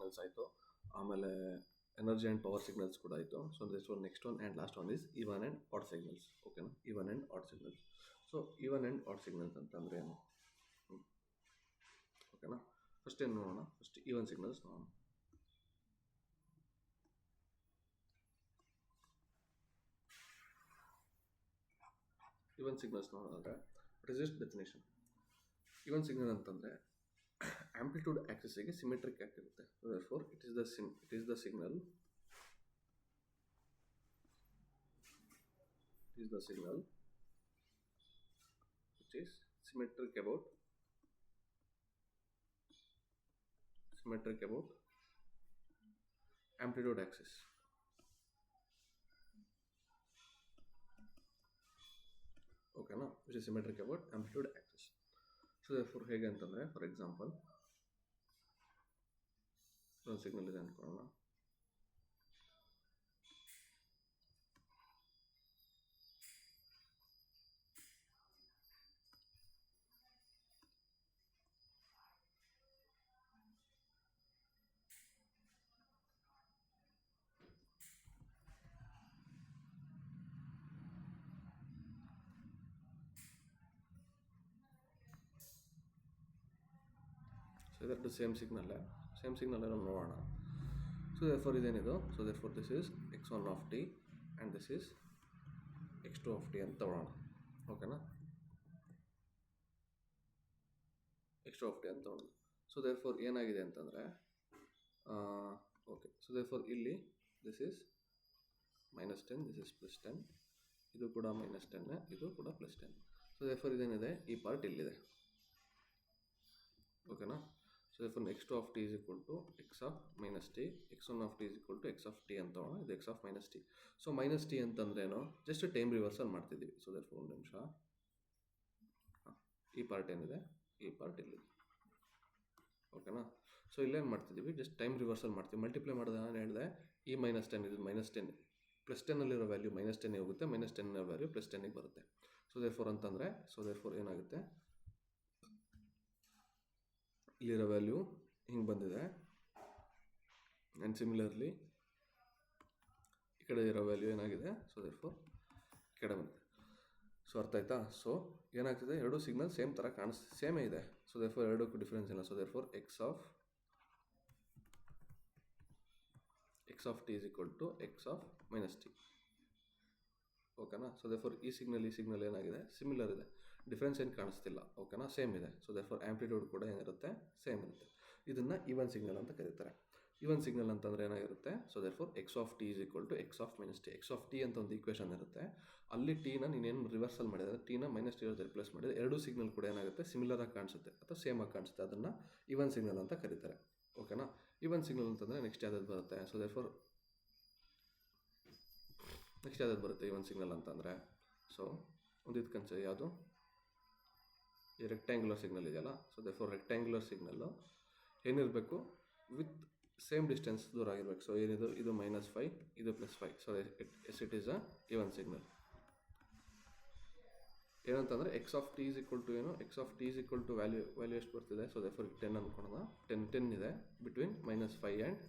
Signals ಆಯಿತು, ಆಮೇಲೆ energy and power signals ಕೂಡ ಆಯಿತು. So this one next one and last one is even and odd signals. ಓಕೆನಾ, even and odd signals. So even and odd signals ಅಂತಂದರೆ ಏನು? ಓಕೆನಾ, first ಏನು ನೋಡೋಣ. ಫಸ್ಟ್ ಈವನ್ ಸಿಗ್ನಲ್ಸ್ ನೋಡೋಣ. ಈವನ್ ಸಿಗ್ನಲ್ಸ್ ನೋಡೋದಾದ್ರೆ what is this definition? Even signal ಅಂತಂದರೆ amplitude ಆಕ್ಸಿಸ್ಗೆ ಸಿಮೆಟ್ರಿಕ್ ಆಗಿರುತ್ತೆ. therefore it is the signal which is symmetric about amplitude axis. Okay, no, which is symmetric about amplitude axis. So therefore ಹೇಗೆ ಅಂತಂದರೆ, for example ಒಂದು signal ಇದೆ ಅಂದ್ಕೊಳ್ಳೋಣ. ಇದರದ್ದು same signal ನಾವು ನೋಡೋಣ. ಸೊ therefore ಇದೇನಿದು, so therefore this is x1 of t and this is x2 of t ಅಂತ ತಗೊಳ್ಳೋಣ. ಓಕೆನಾ, x2 of t ಅಂತ ತಗೊಳ್ಳೋಣ. ಸೊ therefore ಏನಾಗಿದೆ ಅಂತಂದರೆ, ಓಕೆ, ಸೊ therefore ಇಲ್ಲಿ this is -10, this is +10, ಇದು ಕೂಡ -10, ಇದು ಕೂಡ +10. ಸೊ therefore ಇದೇನಿದೆ, ಈ ಪಾರ್ಟ್ ಇಲ್ಲಿದೆ. ಓಕೆನಾ, so therefore x2 of t is equal to x of minus t, x1 of t is equal to x of t ಅಂತ ತಗೋಣ. ಇದು x of minus t. So minus T ಅಂತಂದ್ರೇನು, just time reversal ಮಾಡ್ತಿದ್ದೀವಿ. So therefore ಒಂದು ನಿಮಿಷ, ಈ part ಏನಿದೆ, ಈ ಪಾರ್ಟ್ ಇಲ್ಲಿದೆ. ಓಕೆನಾ, ಸೊ ಇಲ್ಲೇನು ಮಾಡ್ತಿದ್ದೀವಿ, ಜಸ್ಟ್ ಟೈಮ್ ರಿವರ್ಸಲ್ ಮಾಡ್ತೀವಿ. ಮಲ್ಟಿಪ್ಲೈ ಮಾಡಿದ ನಾನು ಹೇಳಿದೆ, ಈ -10 ಇದು -10, +10ಅಲ್ಲಿರೋ ವ್ಯಾಲ್ಯೂ -10 ಹೋಗುತ್ತೆ, -10 ವ್ಯಾಲ್ಯೂ +10 ಬರುತ್ತೆ. ಸೊ therefore ಅಂತಂದರೆ, ಸೊ therefore ಏನಾಗುತ್ತೆ, ಇಲ್ಲಿರೋ ವ್ಯಾಲ್ಯೂ ಹಿಂಗೆ ಬಂದಿದೆ, ಆ್ಯಂಡ್ ಸಿಮಿಲರ್ಲಿ ಈ ಕಡೆ ಇರೋ ವ್ಯಾಲ್ಯೂ ಏನಾಗಿದೆ, ಸೊ therefore ಈ ಕಡೆ ಬಂದಿದೆ. ಸೊ ಅರ್ಥ ಆಯ್ತಾ? ಸೊ ಏನಾಗ್ತಿದೆ, ಎರಡು ಸಿಗ್ನಲ್ ಸೇಮ್ ಥರ ಸೇಮೇ ಇದೆ. ಸೊ therefore ಎರಡಕ್ಕೂ ಡಿಫ್ರೆನ್ಸ್ ಇಲ್ಲ. So therefore x of t is equal to x of minus t. ಓಕೆನಾ, ಸೊ therefore ಈ ಸಿಗ್ನಲ್ ಏನಾಗಿದೆ, ಸಿಮಿಲರ್ ಇದೆ, ಡಿಫ್ರೆನ್ಸ್ ಏನು ಕಾಣಿಸ್ತಿಲ್ಲ. ಓಕೆನಾ, ಸೇಮ್ ಇದೆ. ಸೊ therefore ಆ್ಯಂಪ್ಲಿಟ್ಯೂಡ್ ಕೂಡ ಏನಿರುತ್ತೆ, ಸೇಮ್ ಇರುತ್ತೆ. ಇದನ್ನು ಈವನ್ ಸಿಗ್ನಲ್ ಅಂತ ಕರೀತಾರೆ. ಈವನ್ ಸಿಗ್ನಲ್ ಅಂತಂದರೆ ಏನಾಗಿರುತ್ತೆ, so therefore x of t is equal to x of minus t. x of t ಅಂತ ಒಂದು ಈಕ್ವೇಷನ್ ಇರುತ್ತೆ, ಅಲ್ಲಿ ಟೀನ ನೀನೇನು ರಿವರ್ಸಲ್ ಮಾಡಿದರೆ, ಟೀನ -t ರಿಪ್ಲೇಸ್ ಮಾಡಿದರೆ, ಎರಡು ಸಿಗ್ನಲ್ ಕೂಡ ಏನಾಗುತ್ತೆ, ಸಿಮಿಲರಾಗಿ ಕಾಣಿಸುತ್ತೆ ಅಥವಾ ಸೇಮ್ ಆಗಿ ಕಾಣಿಸುತ್ತೆ. ಅದನ್ನು ಈವನ್ ಸಿಗ್ನಲ್ ಅಂತ ಕರೀತಾರೆ. ಓಕೆನಾ, ಈವನ್ ಸಿಗ್ನಲ್ ಅಂತಂದರೆ ನೆಕ್ಸ್ಟ್ ಯಾವ್ದು ಬರುತ್ತೆ, ಸೊ therefore ನೆಕ್ಸ್ಟ್ ಯಾವ್ದು ಬರುತ್ತೆ ಈವನ್ ಸಿಗ್ನಲ್ ಅಂತಂದರೆ, ಸೊ ಒಂದು ಇದು ಕನ್ಸಿಡರ್ ಯಾವುದು, ಈ ರೆಕ್ಟ್ಯಾಂಗ್ಯುಲರ್ ಸಿಗ್ನಲ್ ಇದೆಯಲ್ಲ. ಸೊ therefore ರೆಕ್ಟ್ಯಾಂಗ್ಯುಲರ್ ಸಿಗ್ನಲ್ಲು ಏನಿರಬೇಕು, ವಿತ್ ಸೇಮ್ ಡಿಸ್ಟೆನ್ಸ್ ದೂರ ಆಗಿರ್ಬೇಕು. ಸೊ ಏನಿದು, ಇದು -5, ಇದು +5. So it is a even signal. ಏನಂತಂದರೆ x of t is equal to ಏನು, x of t is equal to value ಎಷ್ಟು ಬರ್ತಿದೆ, ಸೊ therefore 10 ಅಂದ್ಕೊಳ್ಳೋಣ. 10 ಇದೆ between -5 and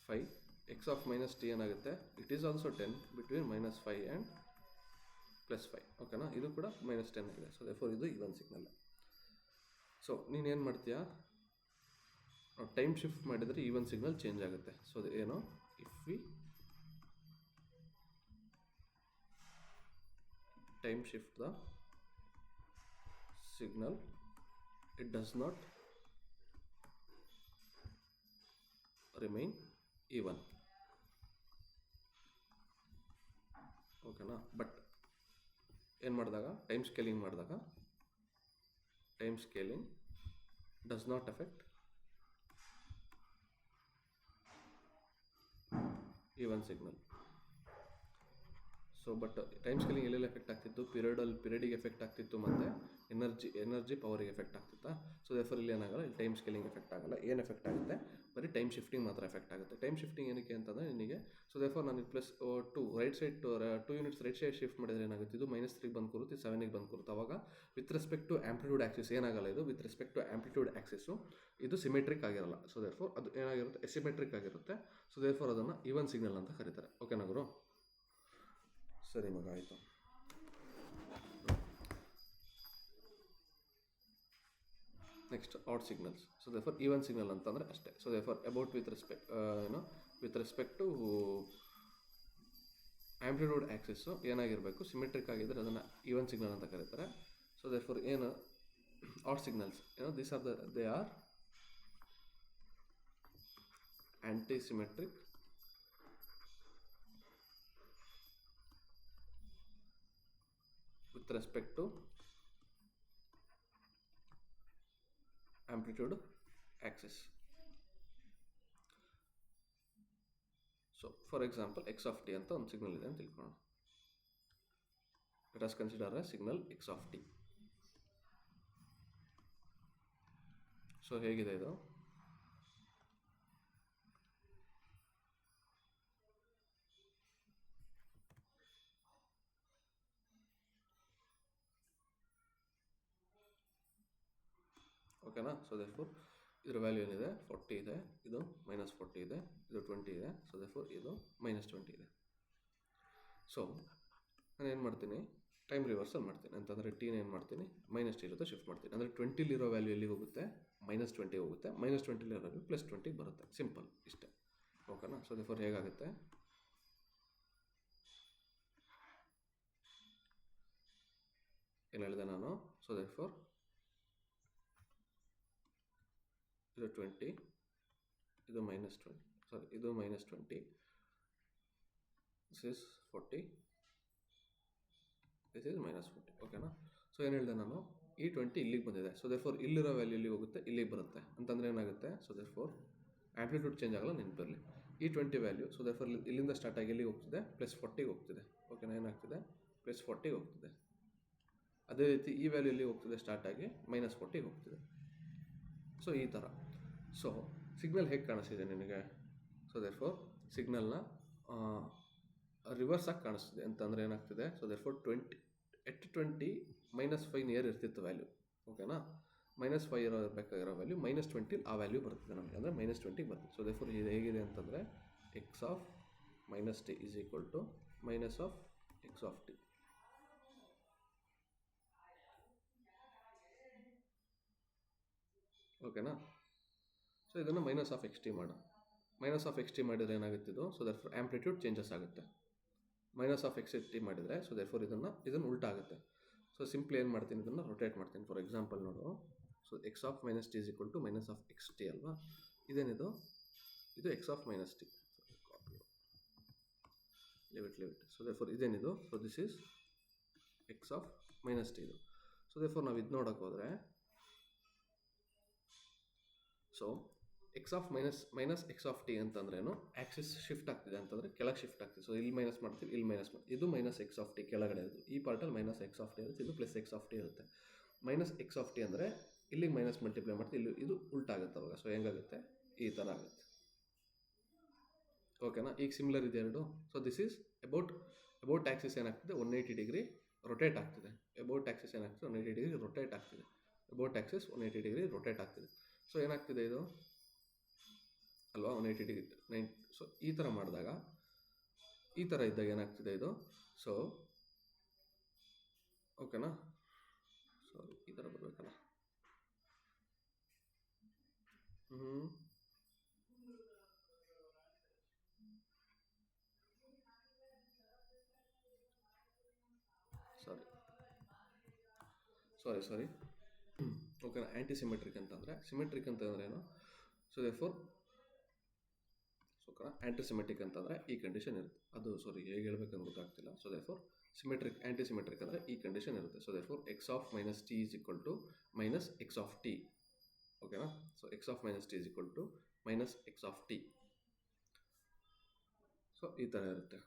5. x of minus t ಏನಾಗುತ್ತೆ, it is also 10 between -5 and +5. ಓಕೆನಾ, ಇದು ಕೂಡ -10 ಇದೆ. ಸೊ therefore ಇದು ಈವನ್ ಸಿಗ್ನಲ್. ಸೊ ನೀನೇನು ಮಾಡ್ತೀಯಾ, ಟೈಮ್ ಶಿಫ್ಟ್ ಮಾಡಿದರೆ ಈವನ್ ಸಿಗ್ನಲ್ ಚೇಂಜ್ ಆಗುತ್ತೆ. ಸೊ ಏನು, if we time shift the signal, it does not remain even. ಓಕೆನಾ, ಬಟ್ ಏನು ಮಾಡಿದಾಗ, time scaling does not affect even signal. So but time scaling ಎಲ್ಲೆಲ್ಲಿ effect ಆಗ್ತಿತ್ತು, ಪೀರಿಯಡಿಗೆ ಎಫೆಕ್ಟ್ ಆಗ್ತಿತ್ತು, ಮತ್ತು ಎನರ್ಜಿ ಪವರಿಗೆ ಎಫೆಕ್ಟ್ ಆಗ್ತಿತ್ತಾ. ಸೊ ದೇರ್ಫೋರ್ ಇಲ್ಲಿ ಏನಾಗಲ್ಲ, ಇಲ್ಲಿ ಟೈಮ್ ಸ್ಕೇಲಿಂಗ್ ಎಫೆಕ್ಟ್ ಆಗಲ್ಲ. ಏನು ಎಫೆಕ್ಟ್ ಆಗುತ್ತೆ, ಬರೀ ಟೈಮ್ ಶಿಫ್ಟಿಂಗ್ ಮಾತ್ರ ಎಫೆಕ್ಟ್ ಆಗುತ್ತೆ. ಟೈಮ್ ಶಿಫ್ಟಿಂಗ್ ಏನಕ್ಕೆ ಅಂತಂದರೆ ನಿನಗೆ, ಸೊ ದೇರ್ಫೋರ್ ನಾನು plus 2 right side 2 units right side shift ಮಾಡಿದರೆ ಏನಾಗುತ್ತೆ, ಇದು -3 ಬಂದು ಕೂರುತ್ತೆ, 7ಗೆ ಬಂದು ಕೂರುತ್ತೆ. ಅವಾಗ with respect to amplitude axis ಏನಾಗಲ್ಲ, ಇದು with respect to amplitude axis ಇದು ಸಿಮೆಟ್ರಿಕ್ ಆಗಿರಲ್ಲ. ಸೊ ದೇರ್ಫೋರ್ ಅದು ಏನಾಗಿರುತ್ತೆ, ಎಸಿಮೆಟ್ರಿಕ್ ಆಗಿರುತ್ತೆ. ಸೊ ದೇರ್ಫೋರ್ ಅದನ್ನು ಈವನ್ ಸಿಗ್ನಲ್ ಅಂತ ಕರೀತಾರೆ. ಓಕೆನಾ ಗುರು? ಸರಿ ಮಗ, ಆಯಿತು. Next odd signals. So therefore even signal ಅಂತಂದರೆ ಅಷ್ಟೇ. So therefore about with respect to amplitude axis ಏನಾಗಿರಬೇಕು, ಸಿಮೆಟ್ರಿಕ್ ಆಗಿದ್ದರೆ ಅದನ್ನು ಈವನ್ ಸಿಗ್ನಲ್ ಅಂತ ಕರೀತಾರೆ. ಸೊ ದೇರ್ಫೋರ್ ಏನು odd signals they are antisymmetric with respect to amplitude axis. So for example x of t ಅಂತ ಒಂದು ಸಿಗ್ನಲ್ ಇದೆ ಅಂತ ತಿಳ್ಕೊಳ್ಳೋಣ. Let us consider a signal x of t. So ಹೇಗಿದೆ ಇದು, ಓಕೆನಾ? ಸೊ ದೇರ್ಫೋರ್ ಇದರ ವ್ಯಾಲ್ಯೂ ಏನಿದೆ, 40 ಇದೆ, ಇದು -40 ಇದೆ, ಇದು 20 ಇದೆ. ಸೊ ದೇರ್ಫೋರ್ ಇದು -20 ಇದೆ. ಸೊ ನಾನು ಏನು ಮಾಡ್ತೀನಿ, ಟೈಮ್ ರಿವರ್ಸಲ್ ಮಾಡ್ತೀನಿ. ಅಂತಂದರೆ ಟಿನ ಏನು ಮಾಡ್ತೀನಿ, -t ಜೊತೆ ಶಿಫ್ಟ್ ಮಾಡ್ತೀನಿ. ಅಂದರೆ 20ಲಿರೋ ವ್ಯಾಲ್ಯೂ ಎಲ್ಲಿಗೆ ಹೋಗುತ್ತೆ, -20 ಹೋಗುತ್ತೆ. -20ಲಿರೋ ವ್ಯಾಲ್ಯೂ +20 ಬರುತ್ತೆ. ಸಿಂಪಲ್ ಇಷ್ಟೇ. ಓಕೆನಾ? ಸೊ ದೇರ್ಫೋರ್ ಹೇಗಾಗುತ್ತೆ, ಏನು ಹೇಳಿದೆ ನಾನು, ಸೊ ದೇರ್ಫೋರ್ ಇದು 20, ಇದು -20, ಸಾರಿ ಇದು -20, ದಿಸ್ ಇಸ್ 40, ದಿಸ್ ಇಸ್ -40. ಓಕೆನಾ? ಸೊ ಏನು ಹೇಳಿದೆ ನಾನು, ಈ 20 ಇಲ್ಲಿಗೆ ಬಂದಿದೆ. ಸೊ ದೇರ್ಫೋರ್ ಇಲ್ಲಿರೋ ವ್ಯಾಲ್ಯೂ ಇಲ್ಲಿಗೆ ಹೋಗುತ್ತೆ, ಇಲ್ಲಿಗೆ ಬರುತ್ತೆ. ಅಂತಂದರೆ ಏನಾಗುತ್ತೆ, ಸೊ ದೇರ್ಫೋರ್ ಆಂಪ್ಲಿಟ್ಯೂಡ್ ಚೇಂಜ್ ಆಗಲ್ಲ, ನೆನಪಿರಲಿ. ಈ 20 ವ್ಯಾಲ್ಯೂ, ಸೊ ದೇರ್ಫೋರ್ ಇಲ್ಲಿಂದ ಸ್ಟಾರ್ಟ್ ಆಗಿ ಎಲ್ಲಿಗೆ ಹೋಗ್ತಿದೆ, +40ಗೆ ಹೋಗ್ತಿದೆ. ಓಕೆನಾ? ಏನಾಗ್ತಿದೆ, +40ಗೆ ಹೋಗ್ತಿದೆ. ಅದೇ ರೀತಿ ಈ ವ್ಯಾಲ್ಯೂ ಎಲ್ಲಿಗೆ ಹೋಗ್ತಿದೆ, ಸ್ಟಾರ್ಟ್ ಆಗಿ -40ಗೆ ಹೋಗ್ತಿದೆ. ಸೊ ಈ ಥರ. ಸೊ ಸಿಗ್ನಲ್ ಹೇಗೆ ಕಾಣಿಸ್ತಿದೆ ನಿನಗೆ, ಸೊ ದೇರ್ಫೋರ್ ಸಿಗ್ನಲ್ನ ರಿವರ್ಸ್ ಆಗಿ ಕಾಣಿಸ್ತಿದೆ. ಅಂತಂದರೆ ಏನಾಗ್ತಿದೆ, ಸೊ ದೇರ್ಫೋರ್ 20 -5 ನಿಯರ್ ಇರ್ತಿತ್ತು ವ್ಯಾಲ್ಯೂ. ಓಕೆನಾ? -5 ಇರಬೇಕಾಗಿರೋ ವ್ಯಾಲ್ಯೂ -20 ಆ ವ್ಯಾಲ್ಯೂ ಬರ್ತಿದೆ ನಮಗೆ, ಅಂದರೆ -20 ಬರ್ತದೆ. ಸೊ ದೇರ್ಫೋರ್ ಇದು ಹೇಗಿದೆ ಅಂತಂದರೆ x of -t is equal to -x of t. ಓಕೆನಾ? ಸೊ ಇದನ್ನು -(x t) ಮಾಡೋಣ. -(x t) ಮಾಡಿದರೆ ಏನಾಗುತ್ತಿದ್ದು, ಸೊ ದೇರ್ಫೋರ್ ಆಂಪ್ಲಿಟ್ಯೂಡ್ ಚೇಂಜಸ್ ಆಗುತ್ತೆ. -(x t) ಮಾಡಿದರೆ, ಸೊ ದೇರ್ಫೋರ್ ಇದನ್ನು ಉಲ್ಟಾ ಆಗುತ್ತೆ. ಸೊ ಸಿಂಪ್ಲಿ ಏನು ಮಾಡ್ತೀನಿ, ಇದನ್ನು ರೊಟೇಟ್ ಮಾಡ್ತೀನಿ. ಫಾರ್ ಎಕ್ಸಾಂಪಲ್ ನೋಡು, so x of -t is equal to -(x t) ಅಲ್ವಾ. ಇದೇನಿದು, ಇದು x of -t. leave it. So therefore ಇದೇನಿದು, so this is x of -t ಇದು. ಸೊ ದೇರ್ಫೋರ್ ನಾವು ಇದು ನೋಡೋಕೆ ಹೋದರೆ, so x of -x of t ಅಂತಂದ್ರೇನು, ಆಕ್ಸಿಸ್ ಶಿಫ್ಟ್ ಆಗ್ತಿದೆ ಅಂತಂದರೆ ಕೆಳಗೆ ಶಿಫ್ಟ್ ಆಗ್ತಿದೆ. ಸೊ ಇಲ್ಲಿ ಮೈನಸ್ ಮಾಡ್ತೀವಿ, ಇಲ್ಲಿ ಮೈನಸ್ ಮಾಡ್ತೀವಿ. ಇದು -x of t ಕೆಳಗಡೆ ಇರುತ್ತೆ. ಈ ಪಾರ್ಟಲ್ಲಿ -x of t ಇರುತ್ತೆ, ಇದು +x of t ಇರುತ್ತೆ. -x of t ಅಂದರೆ ಇಲ್ಲಿಗೆ ಮೈನಸ್ ಮಲ್ಟಿಪ್ಲೈ ಮಾಡ್ತೀವಿ, ಇಲ್ಲಿ ಇದು ಉಲ್ಟಾಗುತ್ತೆ ಅವಾಗ. ಸೊ ಹೆಂಗಾಗುತ್ತೆ, ಈ ಥರ ಆಗುತ್ತೆ. ಓಕೆನಾ? ಈಗ ಸಿಮಿಲರ್ ಇದೆ ಎರಡು. So this is about Axis ಏನಾಗ್ತಿದೆ, 180 ಡಿಗ್ರಿ ರೊಟೇಟ್ ಆಗ್ತಿದೆ. ಅಬೌಟ್ ಆಕ್ಸಿಸ್ ಏನಾಗ್ತಿದೆ, 180 ಡಿಗ್ರಿ ರೊಟೇಟ್ ಆಗ್ತಿದೆ. ಅಬೌಟ್ ಆಕ್ಸಿಸ್ 180 ಡಿಗ್ರಿ ರೊಟೇಟ್ ಆಗ್ತಿದೆ. ಸೊ ಏನಾಗ್ತಿದೆ ಇದು ಅಲ್ವಾ, 180 ಡಿಗ್ರಿ 9. ಸೊ ಈ ಥರ ಮಾಡಿದಾಗ, ಈ ಥರ ಇದ್ದಾಗ ಏನಾಗ್ತಿದೆ ಇದು, ಸೊ ಓಕೆನಾ? ಸಾರಿ, ಈ ಥರ ಬರಬೇಕಲ್ಲ. ಸಾರಿ ಓಕೆನಾ? ಆ್ಯಂಟಿಸಿಮೆಟ್ರಿಕ್ ಅಂತಂದರೆ, ಸಿಮೆಟ್ರಿಕ್ ಅಂತಂದರೆ ಏನು, ಸೊ ದೇರ್ಫೋರ್ ಓಕೆನಾ, ಆ್ಯಂಟಿಸಿಮೆಟ್ರಿಕ್ ಅಂತಂದರೆ ಈ ಕಂಡೀಷನ್ ಇರುತ್ತೆ. ಅದು ಸಾರಿ ಹೇಗೆ ಹೇಳ್ಬೇಕಂತ ಗೊತ್ತಾಗ್ತಿಲ್ಲ. ಸೊ ದೇರ್ಫೋರ್ ಆ್ಯಂಟಿಸಿಮೆಟ್ರಿಕ್ ಅಂದರೆ ಈ ಕಂಡೀಷನ್ ಇರುತ್ತೆ. So therefore x of -t is equal to -x of t. ಓಕೆನಾ? So x of -t is equal to -x of t. So ಈ ಥರ ಇರುತ್ತೆ.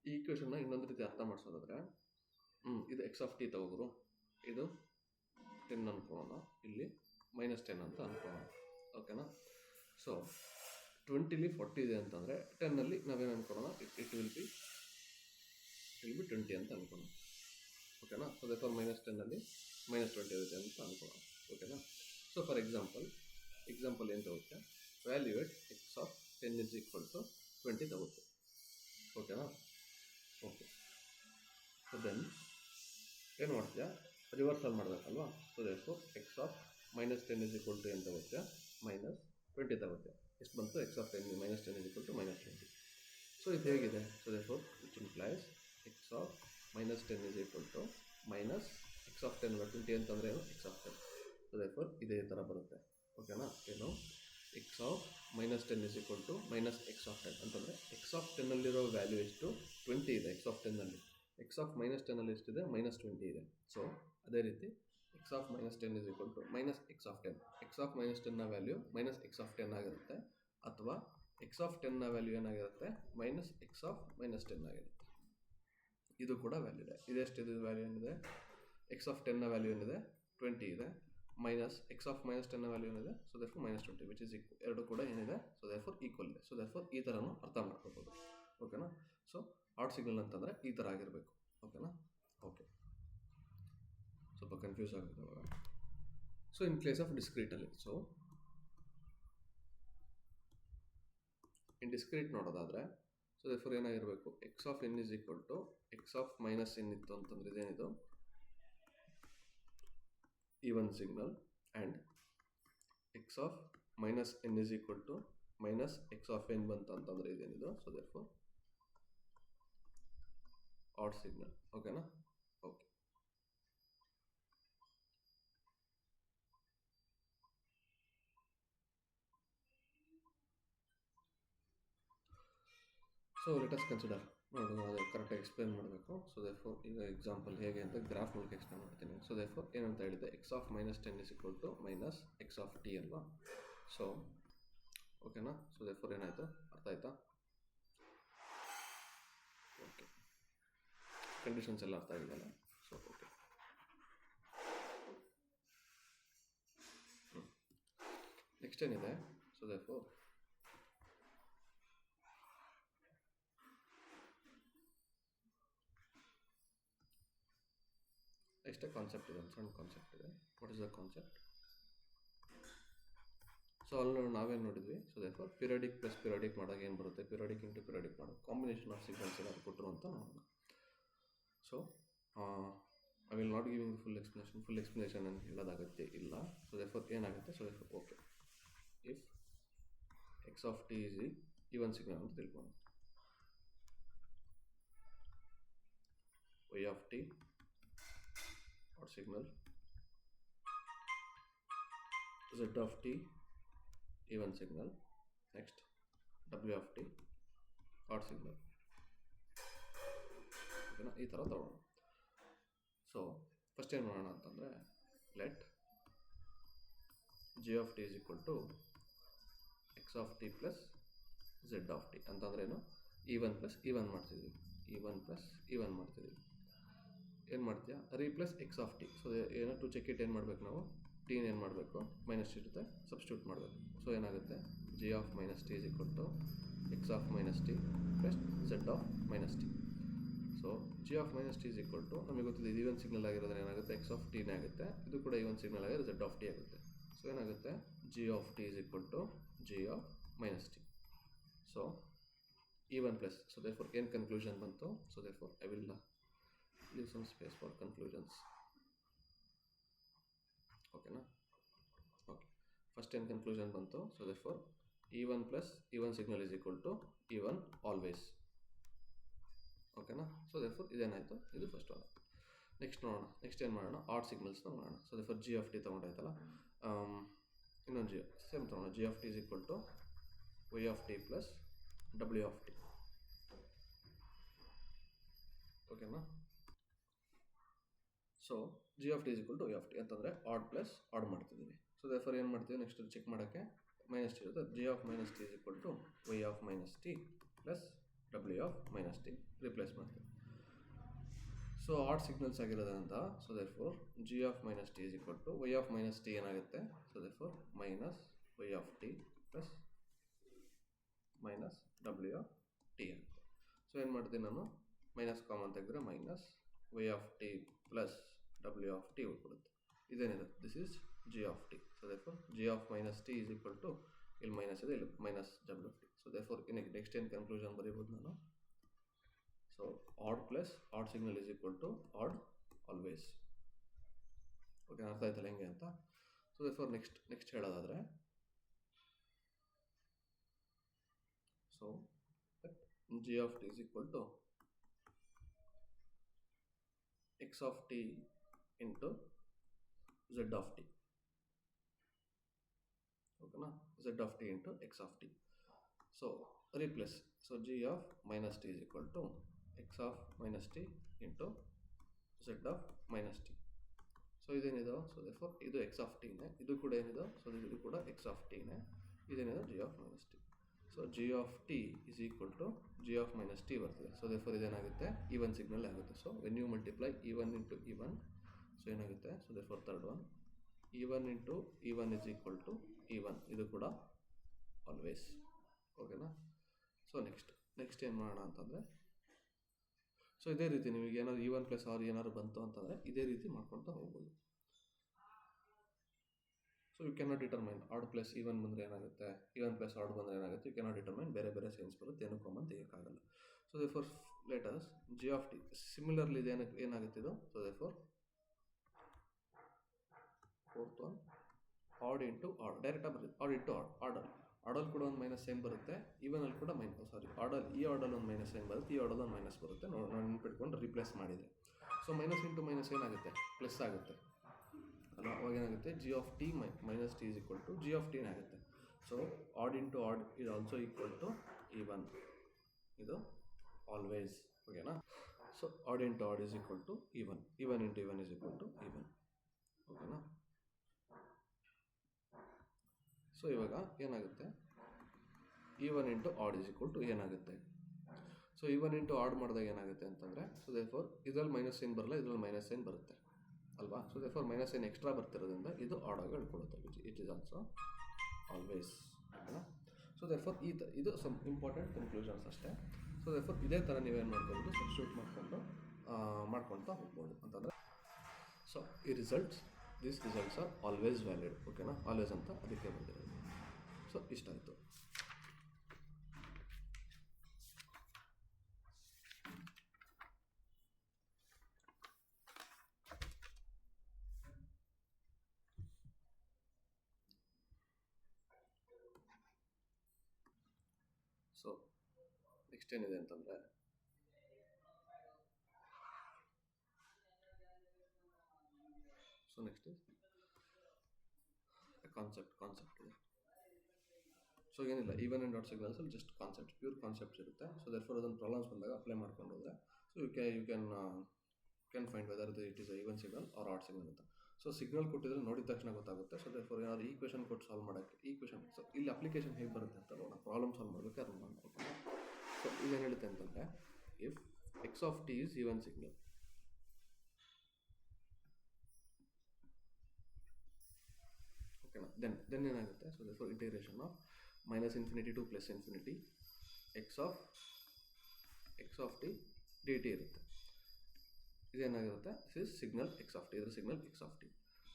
ಈ ಈಕ್ವೇಷನ್ನ ಇನ್ನೊಂದು ರೀತಿ ಅರ್ಥ ಮಾಡಿಸೋದಾದ್ರೆ ಇದು ಎಕ್ಸ್ ಆಫ್ ಟಿ ತಗೋರು, ಇದು 10 ಅನ್ಕೊಳ್ಳೋಣ, ಇಲ್ಲಿ -10 ಅಂತ ಅನ್ಕೊಳ್ಳೋಣ. ಓಕೆನಾ? ಸೊ 20ಲಿ 40 ಇದೆ ಅಂತಂದರೆ 10ನಲ್ಲಿ ನಾವೇನು ಅನ್ಕೊಳ್ಳೋಣ, ಇಟ್ ವಿಲ್ ಬಿ 20 ಅಂತ ಅನ್ಕೊಳ್ಳೋಣ. ಓಕೆನಾ? ಸೊ ದೇರ್ಫೋರ್ -10ನಲ್ಲಿ -20 ಇರುತ್ತೆ ಅಂತ ಅನ್ಕೊಳ್ಳೋಣ. ಓಕೆನಾ? ಸೊ ಫಾರ್ ಎಕ್ಸಾಂಪಲ್ ಏನು ತಗುತ್ತೆ, ವ್ಯಾಲ್ಯೂಯೇಟ್ ಎಕ್ಸ್ ಆಫ್ 10 = 20 ತಗುತ್ತೆ. ಓಕೆನಾ? ಓಕೆ. ಸೊ ದೆನ್ ಏನು ಮಾಡ್ತೀಯಾ, ರಿವರ್ಸಲ್ ಮಾಡಬೇಕಲ್ವಾ? ಸೊ ದೇರ್ಫೋರ್ ಎಕ್ಸ್ ಆಫ್ -10 = ಏನು ತಗುತ್ತೆ, -20 ತಗುತ್ತೆ. ಎಷ್ಟು ಬಂತು, ಎಕ್ಸ್ ಆಫ್ 10 -10 = -20. ಸೊ ಇದು ಹೇಗಿದೆ, so therefore which implies X of -10 = x of 10 20 ಅಂತಂದರೆ ಏನು, ಎಕ್ಸ್ ಆಫ್ 10. ಸೊ ದೇರ್ಫೋರ್ ಇದೇ ಥರ ಬರುತ್ತೆ. ಓಕೆನಾ? ಏನು, ಎಕ್ಸ್ ಆಫ್ -10 = ಎಕ್ಸ್ ಆಫ್ 10 ಅಂತಂದರೆ ಎಕ್ಸ್ ಆಫ್ 10ನಲ್ಲಿರೋ ವ್ಯಾಲ್ಯೂ ಎಷ್ಟು, 20 ಇದೆ ಎಕ್ಸ್ ಆಫ್ 10ನಲ್ಲಿ. ಎಕ್ಸ್ ಆಫ್ -10ನಲ್ಲಿ ಎಷ್ಟಿದೆ, -20 ಇದೆ. ಸೊ ಅದೇ ರೀತಿ x of -10 = x of 10. X of -10ನ ವ್ಯಾಲ್ಯೂ ಎಕ್ಸ್ ಆಫ್ 10 ಆಗಿರುತ್ತೆ, ಅಥವಾ ಎಕ್ಸ್ ಆಫ್ 10ನ ವ್ಯಾಲ್ಯೂ ಏನಾಗಿರುತ್ತೆ, ಎಕ್ಸ್ ಆಫ್ -10 ಆಗಿರುತ್ತೆ. ಇದು ಕೂಡ ವ್ಯಾಲ್ಯೂ ಇದೆ. ಇದೆಷ್ಟಿದೆ ವ್ಯಾಲ್ಯೂ ಏನಿದೆ, ಎಕ್ಸ್ ಆಫ್ 10ನ ವ್ಯಾಲ್ಯೂ ಏನಿದೆ 20 ಇದೆ, ಮೈನಸ್ ಎಕ್ಸ್ ಆಫ್ -10ನ ವ್ಯಾಲ್ಯೂ ಏನಿದೆ, so therefore -20 which is equal, ಎರಡು ಕೂಡ ಏನಿದೆ, ಸೊ ದೇರ್ಫೋರ್ ಈಕ್ವಲ್ ಇದೆ. ಸೊ ದೇರ್ಫೋರ್ ಈ ಥರನೂ ಅರ್ಥ ಮಾಡ್ಕೋಬೋದು. ಓಕೆನಾ? ಸೊ ಆಡ್ ಸಿಗ್ನಲ್ ಅಂತಂದರೆ ಈ ಥರ ಆಗಿರಬೇಕು. ಓಕೆನಾ? ಓಕೆ, ಸ್ವಲ್ಪ ಕನ್ಫ್ಯೂಸ್ ಆಗುತ್ತೆ ಅವಾಗ. ಸೊ ಇನ್ ಕೇಸ್ ಆಫ್ ಡಿಸ್ಕ್ರೀಟಲ್ಲಿ, ಸೊ ಇನ್ ಡಿಸ್ಕ್ರೀಟ್ ನೋಡೋದಾದರೆ, ಸೊ ದೇರ್ಫೋರ್ ಏನಾಗಿರಬೇಕು, x of n = x of -n ಇತ್ತು ಅಂತಂದರೆ ಇದೇನಿದು even signal, and x of -n = x of n ಬಂತು ಅಂತಂದರೆ ಇದೇನಿದು, ಸೊ ದೇರ್ಫೋರ್ ಆಡ್ ಸಿಗ್ನಲ್. ಓಕೆನಾ? Okay. So let us consider, ನೋಡೋಣ, ಅದು ಕರೆಕ್ಟಾಗಿ ಎಕ್ಸ್ಪ್ಲೇನ್ ಮಾಡಬೇಕು. ಸೊ ದೇರ್ಫೋರ್ ಈಗ ಎಕ್ಸಾಂಪಲ್ ಹೇಗೆ ಅಂತ ಗ್ರಾಫ್ ಮೂಲಕ ಎಕ್ಸ್ಪ್ಲೇನ್ ಮಾಡ್ತೀನಿ. ಸೊ ದೇರ್ಫೋರ್ ಏನಂತ ಹೇಳಿದೆ, X of -10 = x of T ಅಲ್ವಾ? ಸೊ ಓಕೆನಾ? ಸೊ ದೇರ್ಫೋರ್ ಏನಾಯಿತು, ಅರ್ಥ ಆಯ್ತಾ? ಓಕೆ, ಕಂಡೀಷನ್ಸ್ ಎಲ್ಲ ಅರ್ಥ ಆಗಿದೆಯಲ್ಲ? So okay. ನೆಕ್ಸ್ಟ್ ಏನಿದೆ, ಸೊ ದೇರ್ಫೋರ್ ನೆಕ್ಸ್ಟ್ ಕಾನ್ಸೆಪ್ಟ್ ಇದೆ, ಒಂದು ಸಣ್ಣ ಕಾನ್ಸೆಪ್ಟ್ ಇದೆ. What is the concept? So ಅಲ್ಲಿ ನಾವೇನು ನೋಡಿದ್ವಿ, so therefore periodic plus periodic ಮಾಡಿದಾಗ ಏನು ಬರುತ್ತೆ, ಪಿರಿಯಾಡಿಕ್ ಇಂಟು ಪಿರಿಯಾಡಿಕ್ ಮಾಡೋ ಕಾಂಬಿನೇಷನ್ ಆಫ್ ಸಿಗ್ನಲ್ಸ್ ಏನಾದ್ರು ಕೊಟ್ಟರು ಅಂತ ನೋಡೋಣ. So I will not giving full explanation ಅಂತ ಹೇಳೋದಾಗತ್ತೆ ಇಲ್ಲ. ಸೊ ದೇರ್ಫೋರ್ ಏನಾಗುತ್ತೆ, so therefore okay, if x of T is even signal ಅಂತ ತಿಳ್ಕೊಂಡು, y of T odd signal, z of t even signal, next w of t odd signal. ಓಕೆನಾ? ಈ ಥರ ತಗೊಳ್ಳೋಣ. So first ಏನು ಮಾಡೋಣ ಅಂತಂದರೆ, let g of t = x of t plus z of t ಅಂತಂದ್ರೆ ಏನು, ಈವನ್ ಪ್ಲಸ್ ಈವನ್ ಮಾಡ್ತಿದ್ದೀವಿ, ಏನು ಮಾಡ್ತೀಯಾ, replace X of t. So ಏನೋ ಟು ಚೆಕ್ ಇಟ್ ಏನು ಮಾಡಬೇಕು ನಾವು, ಟೀನ ಏನು ಮಾಡಬೇಕು, ಮೈನಸ್ ಇರುತ್ತೆ, ಸಬ್ಸ್ಟಿಟ್ಯೂಟ್ ಮಾಡಬೇಕು. ಸೊ ಏನಾಗುತ್ತೆ, g of -t = x of -t plus z of -t. So g of -t = ನಮಗೆ ಗೊತ್ತಿದೆ, ಇದು ಈವನ್ ಸಿಗ್ನಲ್ ಆಗಿರೋದ್ರೆ ಏನಾಗುತ್ತೆ, ಎಕ್ಸ್ ಆಫ್ ಟಿನೇ ಆಗುತ್ತೆ, ಇದು ಕೂಡ ಈವನ್ ಸಿಗ್ನಲ್ ಆಗಿರೋ ಝೆಡ್ ಆಫ್ ಟಿ ಆಗುತ್ತೆ. ಸೊ ಏನಾಗುತ್ತೆ, g of t = G of -t. So even plus, so therefore ಏನು ಕನ್ಕ್ಲೂಷನ್ ಬಂತು, so therefore I will leave some space for conclusions. ಓಕೆನಾ? ಓಕೆ, ಫಸ್ಟ್ ಏನು ಕನ್ಕ್ಲೂಷನ್ ಬಂತು, so therefore even plus even signal = even always. ಓಕೆನಾ? So therefore ಇದೇನಾಯಿತು, ಇದು first one. Next ನೋಡೋಣ, next ಏನು ಮಾಡೋಣ, ಆಡ್ ಸಿಗ್ನಲ್ಸ್ನ ಮಾಡೋಣ. So therefore g of t ತೊಗೊಂಡಾಯ್ತಲ್ಲ, ಇನ್ನೊಂದು ಜಿ ಸೇಮ್ ತೊಗೊಳ್ಳೋಣ. G of t = y of T plus w of t. ಓಕೆನಾ? So g of t = y of t ಅಂತಂದರೆ ಆಡ್ ಪ್ಲಸ್ ಆಡ್ ಮಾಡ್ತಿದ್ದೀವಿ. ಸೊ ದೇರ್ಫೋರ್ ಏನು ಮಾಡ್ತೀವಿ, ನೆಕ್ಸ್ಟ್ ಚೆಕ್ ಮಾಡೋಕ್ಕೆ -t ಇರುತ್ತೆ. G of -t = y of -t plus ಡಬ್ಲ್ಯೂ of minus t replace ಮಾಡ್ತೀವಿ. So odd signals ಆಗಿರೋದ್ರಿಂದ so therefore g of minus t is equal to y of minus t ಏನಾಗುತ್ತೆ, so therefore minus y of T plus minus ಡಬ್ಲ್ಯೂ of t ಆಗುತ್ತೆ. So ಏನು ಮಾಡ್ತೀನಿ ನಾನು, minus common ತೆಗೆದ್ರೆ minus y of T plus ಡಬ್ಲ್ಯೂ of t ಉಳ್ಕೊಡುತ್ತೆ. ಇದೇನಿದೆ, this is g of t. So therefore g of minus t is equal to, ಇಲ್ಲಿ ಮೈನಸ್ ಇದೆ, ಇಲ್ಲಿ ಮೈನಸ್ ಡಬ್ಲ್ಯೂ of t. So therefore next ಏನು ಕನ್ಕ್ಲೂಷನ್ ಬರೀಬೋದು ನಾನು, so odd plus odd signal is equal to add always. Okay, ಅರ್ಥ ಆಯ್ತಲ್ಲ ಹೆಂಗೆ ಅಂತ. ಸೊ ದೇರ್ಫೋರ್ ನೆಕ್ಸ್ಟ್ ಹೇಳೋದಾದರೆ, so g of T is equal to x of t into z of t. ಓಕೆನಾ, z of t into x of t. So replace. So g of minus t is equal to x of minus t into z of minus t. So ಇದೇನಿದೆ, so therefore ಇದು x of t ನೇ, ಇದು ಕೂಡ ಏನಿದೆ, so ಇದು ಕೂಡ x of t ನೇ, ಇದೇನಿದೆ g of minus t. So g of t is equal to g of minus t ಬರ್ತದೆ. ಸೊ therefore ಇದೇನಾಗುತ್ತೆ, even ಸಿಗ್ನಲ್ ಆಗುತ್ತೆ. So when you multiply e1 into e1, so ಏನಾಗುತ್ತೆ, so therefore third one e1 into e1 is equal to e1, ಇದು ಕೂಡ always. ಓಕೆನಾ. So next ಏನು ಮಾಡೋಣ ಅಂತಂದರೆ, so ಇದೇ ರೀತಿ ನಿಮಗೆ ಏನಾದ್ರು e1 ಪ್ಲಸ್ ಆರ್ ಏನಾದ್ರು ಬಂತು ಅಂತಂದರೆ ಇದೇ ರೀತಿ ಮಾಡ್ಕೊತಾ ಹೋಗ್ಬೋದು. So you cannot determine odd plus e1 ಬಂದರೆ ಏನಾಗುತ್ತೆ, e1 ಪ್ಲಸ್ ಆಡ್ ಬಂದರೆ ಏನಾಗುತ್ತೆ, ಯು ಕ್ಯಾನಾಟ್ ಡಿಟರ್ಮೈನ್, ಬೇರೆ ಬೇರೆ ಸೈನ್ಸ್ ಬರುತ್ತೆ, ಏನು ಕಾಮನ್ ತೆಗಿಯೋಕ್ಕಾಗಲ್ಲ. So therefore let's g of t similarly ಇದು ಏನಾಗುತ್ತೆ ಇದು, so therefore fourth one odd into odd, ಡೈರೆಕ್ಟಾಗಿ ಬರುತ್ತೆ ಆಡ್ ಇಂಟು ಆಡ್. ಆಡಲ್ ಕೂಡ ಒಂದು ಮೈನಸ್ ಸೈನ್ ಬರುತ್ತೆ, ಈವನಲ್ಲಿ ಕೂಡ ಆಡಲ್ ಈ ಆಡಲ್ ಒಂದು ಮೈನಸ್ ಸೈನ್ ಬರುತ್ತೆ, ಈ ಆಡಲ್ ಒಂದು ಮೈನಸ್ ಬರುತ್ತೆ. ನಾನು ನೆನ್ಪಿಟ್ಕೊಂಡು ರಿಪ್ಲೇಸ್ ಮಾಡಿದೆ. ಸೊ ಮೈನಸ್ ಇಂಟು ಮೈನಸ್ ಏನಾಗುತ್ತೆ, ಪ್ಲಸ್ ಆಗುತ್ತೆ ಅಲ್ಲ. ಅವಾಗ ಏನಾಗುತ್ತೆ, g of T minus t is equal to G of ಟಿನೇ ಆಗುತ್ತೆ. So odd into odd is also equal to even, ಇದು ಆಲ್ವೇಸ್. ಓಕೆನಾ. So odd into odd is equal to even, even into even is equal to even. ಓಕೆನಾ. So ಇವಾಗ ಏನಾಗುತ್ತೆ, even into odd is equal to ಏನಾಗುತ್ತೆ, so even into add ಮಾಡಿದಾಗ ಏನಾಗುತ್ತೆ ಅಂತಂದರೆ, so therefore ಇದರಲ್ಲಿ ಮೈನಸ್ ಸೈನ್ ಬರಲ್ಲ, ಇದರಲ್ಲಿ ಮೈನಸ್ ಸೈನ್ ಬರುತ್ತೆ ಅಲ್ವಾ. So therefore minus sign extra ಬರ್ತಿರೋದ್ರಿಂದ ಇದು ಆಡ್ ಆಗಿ ಹೇಳ್ಕೊಳುತ್ತೆ, ಇಟ್ ಈಸ್ ಆಲ್ಸೋ ಆಲ್ವೇಸ್. ಓಕೆನಾ. ಸೊ ದೇರ್ಫೋರ್ ಇದು ಸಮ್ ಇಂಪಾರ್ಟೆಂಟ್ ಕನ್ಕ್ಲೂಷನ್ಸ್ ಅಷ್ಟೇ. ಸೊ ದೇರ್ಫೋರ್ ಇದೇ ಥರ ನೀವೇನು ಮಾಡ್ಕೊಬೋದು, ಸಬ್ಸ್ಟಿಟ್ಯೂಟ್ ಮಾಡ್ಕೊತಾ ಹೋಗ್ಬೋದು ಅಂತಂದರೆ. ಸೊ ಈ this results are always valid. ಓಕೆನಾ, ಆಲ್ವೇಸ್ ಅಂತ ಅದಕ್ಕೆ ಬಂದಿರೋದು. ಸೊ ಇಷ್ಟ ಆಯಿತು. ಸೊ ನೆಕ್ಸ್ಟ್ ಏನಿದೆ ಅಂತಂದರೆ, ಸೊ ನೆಕ್ಸ್ಟ್ ಕಾನ್ಸೆಪ್ಟ್ ಇದೆ. ಸೊ ಏನಿಲ್ಲ, ಈವನ್ ಆ್ಯಂಡ್ ಆಡ್ ಸಿಗ್ನಲ್ಸಲ್ಲಿ ಜಸ್ಟ್ ಕಾನ್ಸೆಪ್ಟ್, ಪ್ಯೂರ್ ಕಾನ್ಸೆಪ್ಟ್ಸ್ ಇರುತ್ತೆ. ಸೊ ದೇರ್ಫೋರ್ ಅದನ್ನು ಪ್ರಾಬ್ಲಮ್ಸ್ ಬಂದಾಗ ಅಪ್ಲೈ ಮಾಡ್ಕೊಂಡು ಹೋದರೆ, so you can find whether it is a even signal or odd signal ಅಂತ. ಸೊ ಸಿಗ್ನಲ್ ಕೊಟ್ಟಿದ್ರೆ ನೋಡಿದ ತಕ್ಷಣ ಗೊತ್ತಾಗುತ್ತೆ. ಸೊ ದೇರ್ಫೋರ್ ಏನಾದ್ರು ಈಕ್ವೇಷನ್ ಕೊಟ್ಟು ಸಾಲ್ವ್ ಮಾಡೋಕ್ಕೆ, ಈಕ್ವೇಷನ್ ಸೊ ಇಲ್ಲಿ ಅಪ್ಲಿಕೇಶನ್ ಹೇಗೆ ಬರುತ್ತೆ ಅಂತ ನೋಡೋಣ, ಪ್ರಾಬ್ಲಮ್ ಸಾಲ್ವ್ ಮಾಡಬೇಕು ಅರ್ಥ ಮಾಡ್ಬೇಕು. ಸೊ ಇದೇನು ಹೇಳುತ್ತೆ ಅಂತಂದರೆ, if x of T is even signal, ಓಕೆನಾ, ದೆನ್ ಏನಾಗುತ್ತೆ, so therefore integration of minus infinity to plus infinity x of t d t ಇರುತ್ತೆ. ಇದೇನಾಗಿರುತ್ತೆ, this is signal x of t, ಇದರ signal x of t.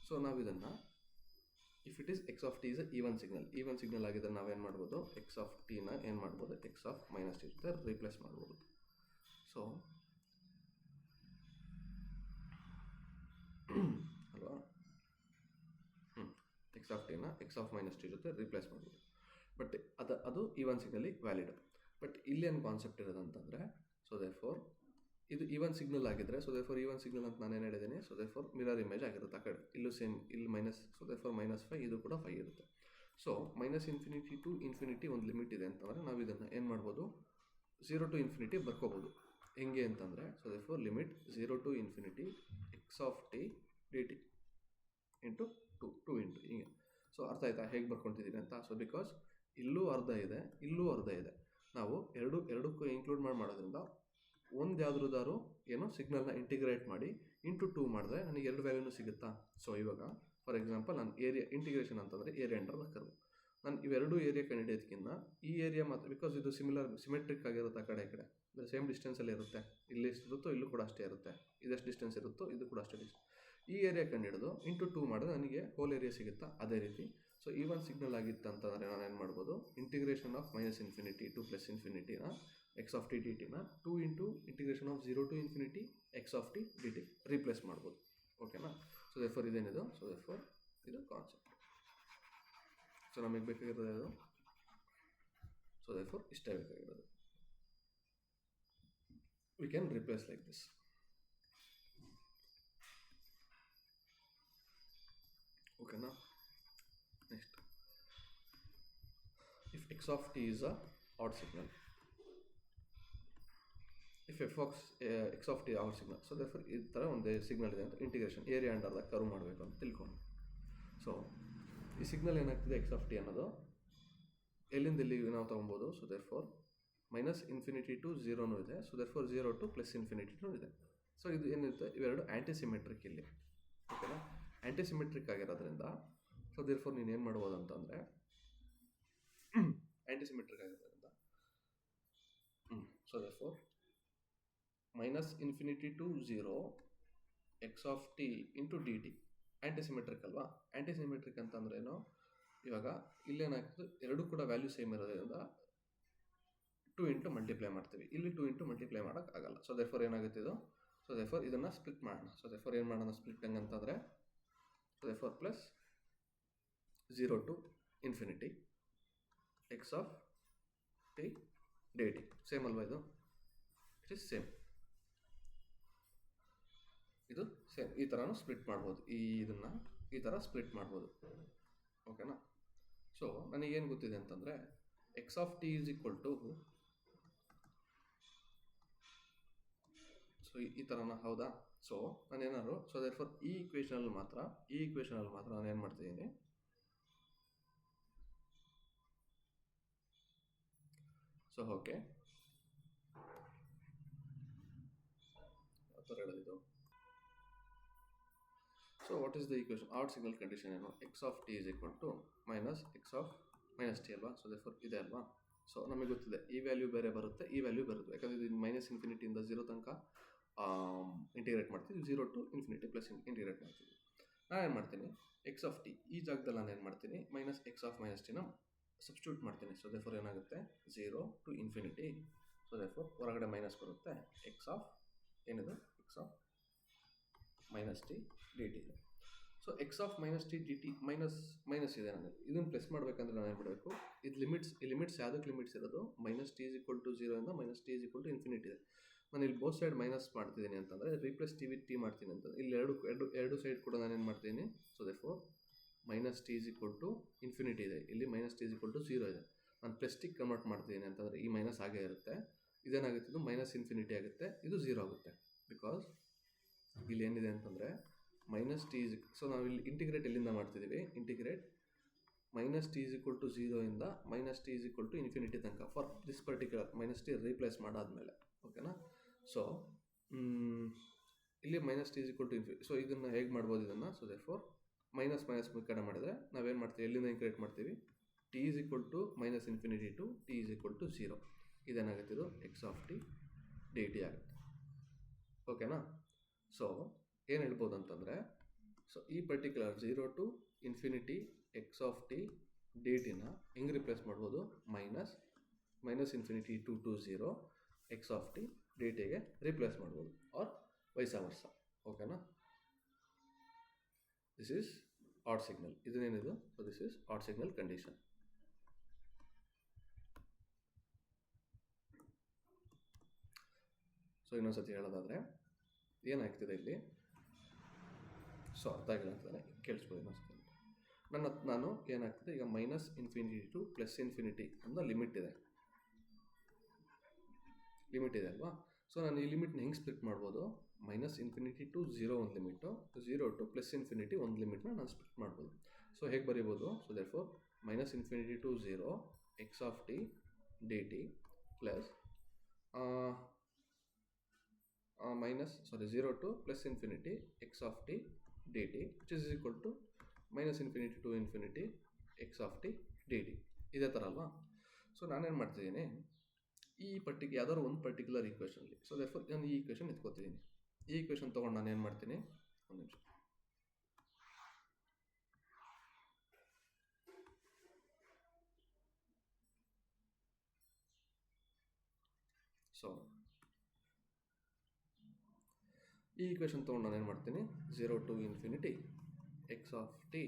So ನಾವು ಇದನ್ನು if it is x of t is even signal ಆಗಿದ್ದರೆ ನಾವೇನು ಮಾಡ್ಬೋದು, x of ಟಿನ ಏನು ಮಾಡ್ಬೋದು, ಎಕ್ಸ್ ಆಫ್ ಮೈನಸ್ ಟಿ ಜೊತೆ ರೀಪ್ಲೇಸ್ ಮಾಡ್ಬೋದು. ಸೊ ಅಲ್ವಾ, ಎಕ್ಸ್ ಆಫ್ ಟಿನ ಎಕ್ಸ್ ಆಫ್ ಮೈನಸ್ ಟಿ ಜೊತೆ ರೀಪ್ಲೇಸ್ ಮಾಡ್ಬೋದು. ಬಟ್ ಅದು ಈವನ್ ಸಿಗ್ನಲಿಗೆ ವ್ಯಾಲಿಡ್. ಬಟ್ ಇಲ್ಲೇನು ಕಾನ್ಸೆಪ್ಟ್ ಇರೋದಂತಂದರೆ, ಸೊ ದೇರ್ಫೋರ್ ಇದು ಈವನ್ ಸಿಗ್ನಲ್ ಆಗಿದ್ದರೆ, ಸೊ ದೇರ್ಫೋರ್ ಈವನ್ ಸಿಗ್ನಲ್ ಅಂತ ನಾನೇನು ಹೇಳಿದ್ದೀನಿ, ಸೊ ದೇರ್ಫೋರ್ ಮಿರರ್ ಇಮೇಜ್ ಆಗಿರುತ್ತೆ ಆ ಕಡೆ, ಇಲ್ಲೂ ಸೇಮ್, ಇಲ್ಲಿ ಮೈನಸ್, ಸೊ ದೇರ್ಫೋರ್ -5, ಇದು ಕೂಡ 5 ಇರುತ್ತೆ. So minus infinity to infinity ಒಂದು ಲಿಮಿಟ್ ಇದೆ ಅಂತಂದರೆ ನಾವು ಇದನ್ನು ಏನು ಮಾಡ್ಬೋದು, 0 to ಇನ್ಫಿನಿಟಿ ಬರ್ಕೋಬೋದು. ಹೆಂಗೆ ಅಂತಂದರೆ, so therefore limit 0 to infinity x of t d T into 2 into ಹಿಂಗೆ. ಸೊ ಅರ್ಥ ಆಯ್ತಾ ಹೇಗೆ ಬರ್ಕೊತಿದ್ದೀನಿ ಅಂತ. ಸೊ ಬಿಕಾಸ್ ಇಲ್ಲೂ ಅರ್ಧ ಇದೆ, ಇಲ್ಲೂ ಅರ್ಧ ಇದೆ. ನಾವು ಎರಡಕ್ಕೂ ಇನ್ಕ್ಲೂಡ್ ಮಾಡೋದ್ರಿಂದ ಒಂದು ಯಾವ್ದಾದ್ರು ಏನೋ ಸಿಗ್ನಲ್ನ ಇಂಟಿಗ್ರೇಟ್ ಮಾಡಿ ಇಂಟು 2 ಮಾಡಿದ್ರೆ ನನಗೆ 2 ವ್ಯಾಲ್ಯೂನು ಸಿಗುತ್ತಾ. ಸೊ ಇವಾಗ ಫಾರ್ ಎಕ್ಸಾಂಪಲ್ ನಾನು ಏರಿಯಾ ಇಂಟಿಗ್ರೇಷನ್ ಅಂತಂದರೆ ಏರಿಯಾ ಅಂಡರ್ ದ ಕರ್ವ್. ನಾನು ಇವೆರಡು ಏರಿಯಾ ಕಂಡುಹಿಡಿಯೋದಕ್ಕಿಂತ ಈ ಏರಿಯಾ ಮಾತ್ರ, ಬಿಕಾಸ್ ಇದು ಸಿಮೆಟ್ರಿಕ್ ಆಗಿರುತ್ತೆ ಆ ಕಡೆ ಈ ಕಡೆ, ಅಂದರೆ ಸೇಮ್ ಡಿಸ್ಟೆನ್ಸಲ್ಲಿ ಇರುತ್ತೆ. ಇಲ್ಲಿ ಎಷ್ಟು ಇರುತ್ತೋ ಇಲ್ಲೂ ಕೂಡ ಅಷ್ಟೇ ಇರುತ್ತೆ, ಇದಷ್ಟು ಡಿಸ್ಟೆನ್ಸ್ ಇರುತ್ತೋ ಇದು ಕೂಡ ಅಷ್ಟೇ ಡಿಸ್ಟೆನ್ಸ್. ಈ ಏರಿಯಾ ಕಂಡುಹಿಡಿದು ಇಂಟು 2 ಮಾಡಿದ್ರೆ ನನಗೆ ಹೋಲ್ ಏರಿಯಾ ಸಿಗುತ್ತಾ. ಅದೇ ರೀತಿ ಸೊ ಈ ಒಂದು ಸಿಗ್ನಲ್ ಆಗಿತ್ತು ಅಂತಂದರೆ ನಾನು ಏನು ಮಾಡ್ಬೋದು, ಇಂಟಿಗ್ರೇಷನ್ ಆಫ್ -∞ ಟು +∞ನ x of t dt ನ 2 into integration of 0 to ∞ x of t dt replace ಮಾಡ್ಬೋದು. ಓಕೆನಾ. ಸೊ ದೇರ್ಫೋರ್ ಇದೇನಿದು, ಸೊ ದೇರ್ಫೋರ್ ಇದು ಕಾನ್ಸೆಪ್ಟ್. ಸೊ ನಮಗೆ ಬೇಕಾಗಿರೋದು ಅದು. ಸೊ ದೇರ್ಫೋರ್ ಇಷ್ಟೇ ಬೇಕಾಗಿರೋದು. We can replace like this. ಓಕೆನಾ. Next, if x of t is a odd signal, if f of x of t odd signal, so therefore ಈ ಥರ ಒಂದು ಸಿಗ್ನಲ್ ಇದೆ ಅಂತ integration area under the curve ಮಾಡಬೇಕು ಅಂತ ತಿಳ್ಕೊಂಡು. ಸೊ ಈ ಸಿಗ್ನಲ್ ಏನಾಗ್ತಿದೆ x of t ಅನ್ನೋದು ಎಲ್ಲಿಂದ ಎಲ್ಲಿಗೆ ನಾವು ತೊಗೊಬೋದು. ಸೊ ದೇರ್ಫೋರ್ -∞ ಟು 0 ಇದೆ. ಸೊ ದೇರ್ಫೋರ್ 0 ಟು +∞ ಇದೆ. ಸೊ ಇದು ಏನಿರುತ್ತೆ, ಇವೆರಡು ಆ್ಯಂಟಿಸಿಮೆಟ್ರಿಕ್ ಇಲ್ಲಿ. ಓಕೆನಾ. ಆ್ಯಂಟಿಸಿಮೆಟ್ರಿಕ್ ಆಗಿರೋದ್ರಿಂದ ಸೊ ದೇರ್ಫೋರ್ ನೀನು ಏನು ಮಾಡ್ಬೋದು ಅಂತಂದರೆ, ಆ್ಯಂಟಿಸಿಮೆಟ್ರಿಕ್ ಆಗಿರೋದ್ರಿಂದ so therefore -∞ to 0 x of t into dt antisymmetric ಅಲ್ವಾ. ಆ್ಯಂಟಿಸಿಮೆಟ್ರಿಕ್ ಅಂತಂದ್ರೇನು, ಇವಾಗ ಇಲ್ಲೇನಾಗ್ತದೆ, ಎರಡೂ ಕೂಡ ವ್ಯಾಲ್ಯೂ ಸೇಮ್ ಇರೋದ್ರಿಂದ 2 ಇಂಟು ಮಲ್ಟಿಪ್ಲೈ ಮಾಡ್ತೀವಿ. ಇಲ್ಲಿ 2 ಇಂಟು ಮಲ್ಟಿಪ್ಲೈ ಮಾಡೋಕ್ಕಾಗಲ್ಲ. ಸೊ ದೇರ್ಫೋರ್ ಏನಾಗುತ್ತೆ ಇದು, ಸೊ ದೇರ್ಫೋರ್ ಇದನ್ನು ಸ್ಪ್ಲಿಟ್ ಮಾಡೋಣ. ಸೊ ದೇರ್ಫೋರ್ ಏನು ಮಾಡೋಣ ಸ್ಪ್ಲಿಟ್ ಹಂಗಂತಂದರೆ, so therefore plus 0 to ∞ x of t dt same ಅಲ್ವಾ, ಇದು ಇಟ್ ಇಸ್ ಸೇಮ್, ಇದು ಸೇಮ್. ಈ ಥರನೂ ಸ್ಪ್ಲಿಟ್ ಮಾಡ್ಬೋದು, ಇದನ್ನು ಈ ಥರ ಸ್ಪ್ಲಿಟ್ ಮಾಡ್ಬೋದು. ಓಕೆನಾ. ಸೊ ನನಗೇನು ಗೊತ್ತಿದೆ ಅಂತಂದರೆ, x of t is equal to, so ಈ ಥರನ, ಹೌದಾ. ಸೊ ನಾನೇನಾದ್ರು, ಸೊ ದೇರ್ಫೋರ್ ಈ ಇಕ್ವೇಷನಲ್ಲಿ ಮಾತ್ರ ನಾನು ಏನು ಮಾಡ್ತಿದ್ದೀನಿ, ಸೊ ಓಕೆ ಆ ಥರ ಹೇಳೋದಿದು. So what is the equation, odd signal condition ಏನು, x of t is equal to -x of -t ಅಲ್ವಾ. ಸೊ ದೇರ್ಫೋರ್ ಇದೆ ಅಲ್ವಾ. ಸೊ ನಮಗೆ ಗೊತ್ತಿದೆ ಈ ವ್ಯಾಲ್ಯೂ ಬೇರೆ ಬರುತ್ತೆ, ಈ ವ್ಯಾಲ್ಯೂ ಬರುತ್ತೆ, ಯಾಕಂದರೆ ಇದು -∞ ಇಂದ 0 ತನಕ ಇಂಟಿಗ್ರೇಟ್ ಮಾಡ್ತೀವಿ, 0 ಟು ∞ ಪ್ಲಸ್ ಇಂಟಿಗ್ರೇಟ್ ಮಾಡ್ತೀವಿ. ನಾನೇನು ಮಾಡ್ತೀನಿ, x of t ಈ ಜಾಗದಲ್ಲಿ ನಾನು ಏನು ಮಾಡ್ತೀನಿ, -x of -t ನ ಸಬ್ಸ್ಟಿಟ್ಯೂಟ್ ಮಾಡ್ತೀನಿ. ಸೊ ದೇರ್ಫೋರ್ ಏನಾಗುತ್ತೆ, 0 ಟು ∞. ಸೊ ದೇರ್ಫೋರ್ ಹೊರಗಡೆ ಮೈನಸ್ ಬರುತ್ತೆ, x of ಏನಿದೆ, x of -t dt ಇದೆ. So x of -t dt minus ಇದೆ, ನನಗೆ ಇದನ್ನು ಪ್ಲಸ್ ಮಾಡಬೇಕಂದ್ರೆ ನಾನು ಏನು ಮಾಡಬೇಕು, ಇದು ಲಿಮಿಟ್ಸ್ ಯಾವುದಕ್ಕೆ ಲಿಮಿಟ್ಸ್ ಇರೋದು, -t = 0 ಇಂದ -t = ∞ ಇದೆ. ನಾನು ಇಲ್ಲಿ ಬೋತ್ ಸೈಡ್ ಮೈನಸ್ ಮಾಡ್ತಿದ್ದೀನಿ ಅಂತಂದರೆ, ರೀಪ್ಲೇಸ್ ಟಿ ವಿತ್ ಟಿ ಮಾಡ್ತೀನಿ ಅಂತಂದರೆ, ಇಲ್ಲಿ ಎರಡು ಸೈಡ್ ಕೂಡ ನಾನೇನು ಮಾಡ್ತೀನಿ. ಸೊ ದೇರ್ಫೋರ್ -t = ∞ ಇದೆ, ಇಲ್ಲಿ -t = 0 ಇದೆ. ನಾನು ಪ್ಲಸ್ಟಿಕ್ ಕನ್ವರ್ಟ್ ಮಾಡ್ತೀನಿ ಅಂತಂದರೆ ಈ ಮೈನಸ್ ಆಗೇ ಇರುತ್ತೆ. ಇದೇನಾಗುತ್ತೆ, ಇದು -∞ ಆಗುತ್ತೆ, ಇದು 0 ಆಗುತ್ತೆ. ಬಿಕಾಸ್ ಇಲ್ಲಿ ಏನಿದೆ ಅಂತಂದರೆ -t, ಸೊ ನಾವು ಇಲ್ಲಿ ಇಂಟಿಗ್ರೇಟ್ ಎಲ್ಲಿಂದ ಮಾಡ್ತಿದ್ದೀವಿ, ಇಂಟಿಗ್ರೇಟ್ -t = 0 ಇಂದ -t = ∞ ತನಕ for this particular -t replace ಮಾಡಾದ್ಮೇಲೆ. ಓಕೆನಾ. ಸೊ ಇಲ್ಲಿ -t = ಸೊ ಇದನ್ನು ಹೇಗೆ ಮಾಡ್ಬೋದು ಇದನ್ನು. ಸೊ ದೇರ್ಫೋರ್ ಮೈನಸ್ ಕಡೆ ಮಾಡಿದರೆ ನಾವೇನು ಮಾಡ್ತೀವಿ, ಎಲ್ಲಿಂದ ಇಂಕ್ರಿಯೇಟ್ ಮಾಡ್ತೀವಿ, t = -∞ ಟು t = 0. ಇದೇನಾಗುತ್ತೆ, ಇದು x of t dt ಆಗುತ್ತೆ. ಓಕೆನಾ. ಸೊ ಏನು ಹೇಳ್ಬೋದು ಅಂತಂದರೆ, ಸೊ ಈ particular 0 to ∞ x of t dt ನ ಹೆಂಗೆ ರಿಪ್ಲೇಸ್ ಮಾಡ್ಬೋದು, -∞ ಟು 0 x of t dt-ಗೆ ರಿಪ್ಲೇಸ್ ಮಾಡ್ಬೋದು, ಆರ್ ವೈಸಾ ವರ್ಸ. ಓಕೆನಾ. This is odd signal. ಇದನ್ನೇನಿದು, so this is odd signal condition. So ಇನ್ನೊಂದ್ಸತಿ ಹೇಳೋದಾದರೆ ಏನಾಗ್ತಿದೆ ಇಲ್ಲಿ, ಸೊ ಅರ್ಥ ಆಗಿಲ್ಲ ಅಂತಂದರೆ ಕೇಳಿಸ್ಬೋದು ಇನ್ನೊಂದ್ಸತಿ. ನಾನು ಏನಾಗ್ತಿದೆ ಈಗ -∞ ಟು +∞ ಅನ್ನೋ ಲಿಮಿಟ್ ಇದೆ ಅಲ್ವಾ. ಸೊ ನಾನು ಈ ಲಿಮಿಟ್ನ ಹೆಂಗೆ ಸ್ಪ್ಲಿಟ್ ಮಾಡ್ಬೋದು, -∞ ಟು 0 ಒಂದು ಲಿಮಿಟು, 0 ಟು +∞ ಒಂದು ಲಿಮಿಟ್ನ ನಾನು ಸ್ಪ್ಲಿಟ್ ಮಾಡ್ಬೋದು. ಸೊ ಹೇಗೆ ಬರೀಬೋದು, so therefore -∞ to 0 x of t dt plus zero to plus infinity x of t d t which is equal to minus infinity to infinity x of t d t. ಇದೇ ಥರ ಅಲ್ವಾ? So ನಾನೇನು ಮಾಡ್ತಿದ್ದೀನಿ, ಈ ಯಾವ್ದಾದ್ರು ಒಂದು particular ಈಕ್ವೇಷನಲ್ಲಿ, so therefore ನಾನು ಈ ಈಕ್ವೇಷನ್ ಎತ್ಕೋತಿದ್ದೀನಿ. ಈ ಈಕ್ವೇಷನ್ ತೊಗೊಂಡು ನಾನು ಏನು ಮಾಡ್ತೀನಿ, ಒಂದು ನಿಮಿಷ. ಸೊ ಈ ಈಕ್ವೇಷನ್ ತೊಗೊಂಡು ನಾನು ಏನು ಮಾಡ್ತೀನಿ, zero to infinity x of t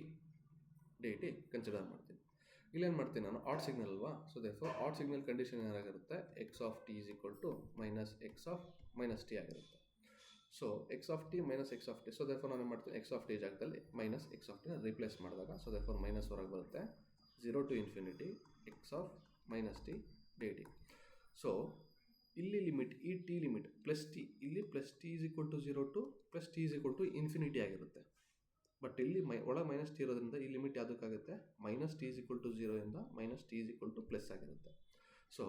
d t consider ಮಾಡ್ತೀನಿ. ಇಲ್ಲೇನು ಮಾಡ್ತೀನಿ ನಾನು, ಆಡ್ ಸಿಗ್ನಲ್ ಅಲ್ವಾ? So therefore odd signal condition ಏನಾಗಿರುತ್ತೆ, x of T is equal to minus x of minus t ಆಗಿರುತ್ತೆ. So x of T minus x of t, so therefore ನಾನು ಏನು ಮಾಡ್ತೀನಿ, ಎಕ್ಸ್ ಆಫ್ ಟಿ ಜಾಗದಲ್ಲಿ minus x of ಟಿನ replace ಮಾಡಿದಾಗ, so therefore minus ಹೊರಗೆ ಬರುತ್ತೆ. Zero to infinity x of minus t d t. So ಇಲ್ಲಿ ಲಿಮಿಟ್, ಈ ಟಿ ಲಿಮಿಟ್ ಪ್ಲಸ್ ಟಿ, ಇಲ್ಲಿ plus t is equal to zero to plus t is equal to infinity ಆಗಿರುತ್ತೆ. But ಇಲ್ಲಿ ಒಳ minus t ಇರೋದ್ರಿಂದ ಈ limit ಯಾವುದಕ್ಕಾಗುತ್ತೆ, minus t is equal to ಝೀರೋಯಿಂದ minus t is equal to plus ಆಗಿರುತ್ತೆ. So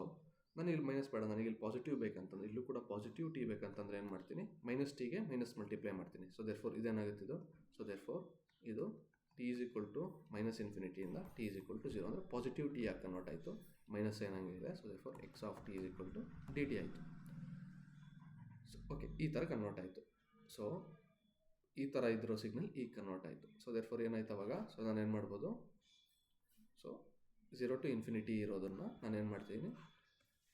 ನಾನು ಇಲ್ಲಿ ಮೈನಸ್ ಬೇಡ, ನನಗೆ ಇಲ್ಲಿ ಪಾಸಿಟಿವ್ ಬೇಕಂತಂದ್ರೆ, ಇಲ್ಲೂ ಕೂಡ ಪಾಸಿಟಿವ್ ಟಿ ಬೇಕಂತಂದ್ರೆ ಏನು ಮಾಡ್ತೀನಿ, ಮೈನಸ್ ಟಿಗೆ ಮೈನಸ್ ಮಲ್ಟಿಪ್ಲೈ ಮಾಡ್ತೀನಿ. ಸೊ ದೇರ್ಫೋರ್ ಇದೇನಾಗುತ್ತೆ ಇದು, ಸೊ ದೇರ್ಫೋರ್ ಇದು t is equal to minus ಇನ್ಫಿನಿಟಿಯಿಂದ t is equal to zero, ಅಂದರೆ ಪಾಸಿಟಿವ್ ಟಿ ಯಾಕೆ ಕನ್ವರ್ಟ್ ಆಯಿತು, ಮೈನಸ್ ಏನಾಗಿದೆ. So therefore x of T is equal to d t ಆಯಿತು. ಸೊ ಓಕೆ, ಈ ಥರ ಕನ್ವರ್ಟ್ ಆಯಿತು. ಸೊ ಈ ಥರ ಇದ್ರೋ ಸಿಗ್ನಲ್ ಈಗ ಕನ್ವರ್ಟ್ ಆಯಿತು. ಸೊ ದೇರ್ಫೋರ್ ಏನಾಯ್ತು ಅವಾಗ, ಸೊ ನಾನು ಏನು ಮಾಡ್ಬೋದು, ಸೊ ಝೀರೋ ಟು ಇನ್ಫಿನಿಟಿ ಇರೋದನ್ನು ನಾನು ಏನು ಮಾಡ್ತಿದ್ದೀನಿ,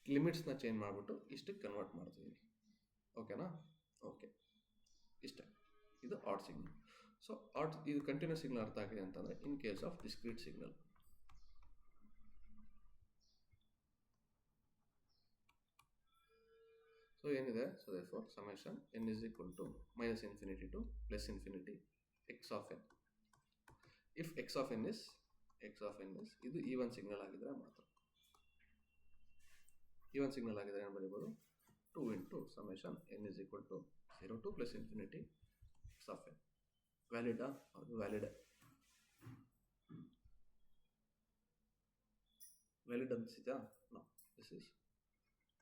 ಲಿಮಿಟ್ಸ್ನ ಚೇಂಜ್ ಮಾಡಿಬಿಟ್ಟು ಇಷ್ಟಕ್ಕೆ ಕನ್ವರ್ಟ್ ಮಾಡ್ತಿದ್ದೀನಿ. ಓಕೆನಾ? ಓಕೆ, ಇಷ್ಟೇ. ಇದು ಆಡ್ ಸಿಗ್ನಲ್. ಸೊ ಇದು ಕಂಟಿನ್ಯೂಸ್ ಸಿಗ್ನಲ್ ಅರ್ಥ ಆಗಿದೆ ಅಂತಂದರೆ, in case of discrete signal, so ಏನಿದೆ, so therefore summation n is equal to minus infinity to plus infinity x of n. If x of n is ಇದು even signal ಆಗಿದ್ರೆ ಮಾತ್ರ. Even signal ಆಗಿದ್ರೆ ಏನು ಬರೀಬೋದು, 2 into summation n is equal to zero to plus infinity x of n. ವ್ಯಾಲಿಡಾ? ಅದು valid. Valid ಅನಿಸಿದಾ? No, this is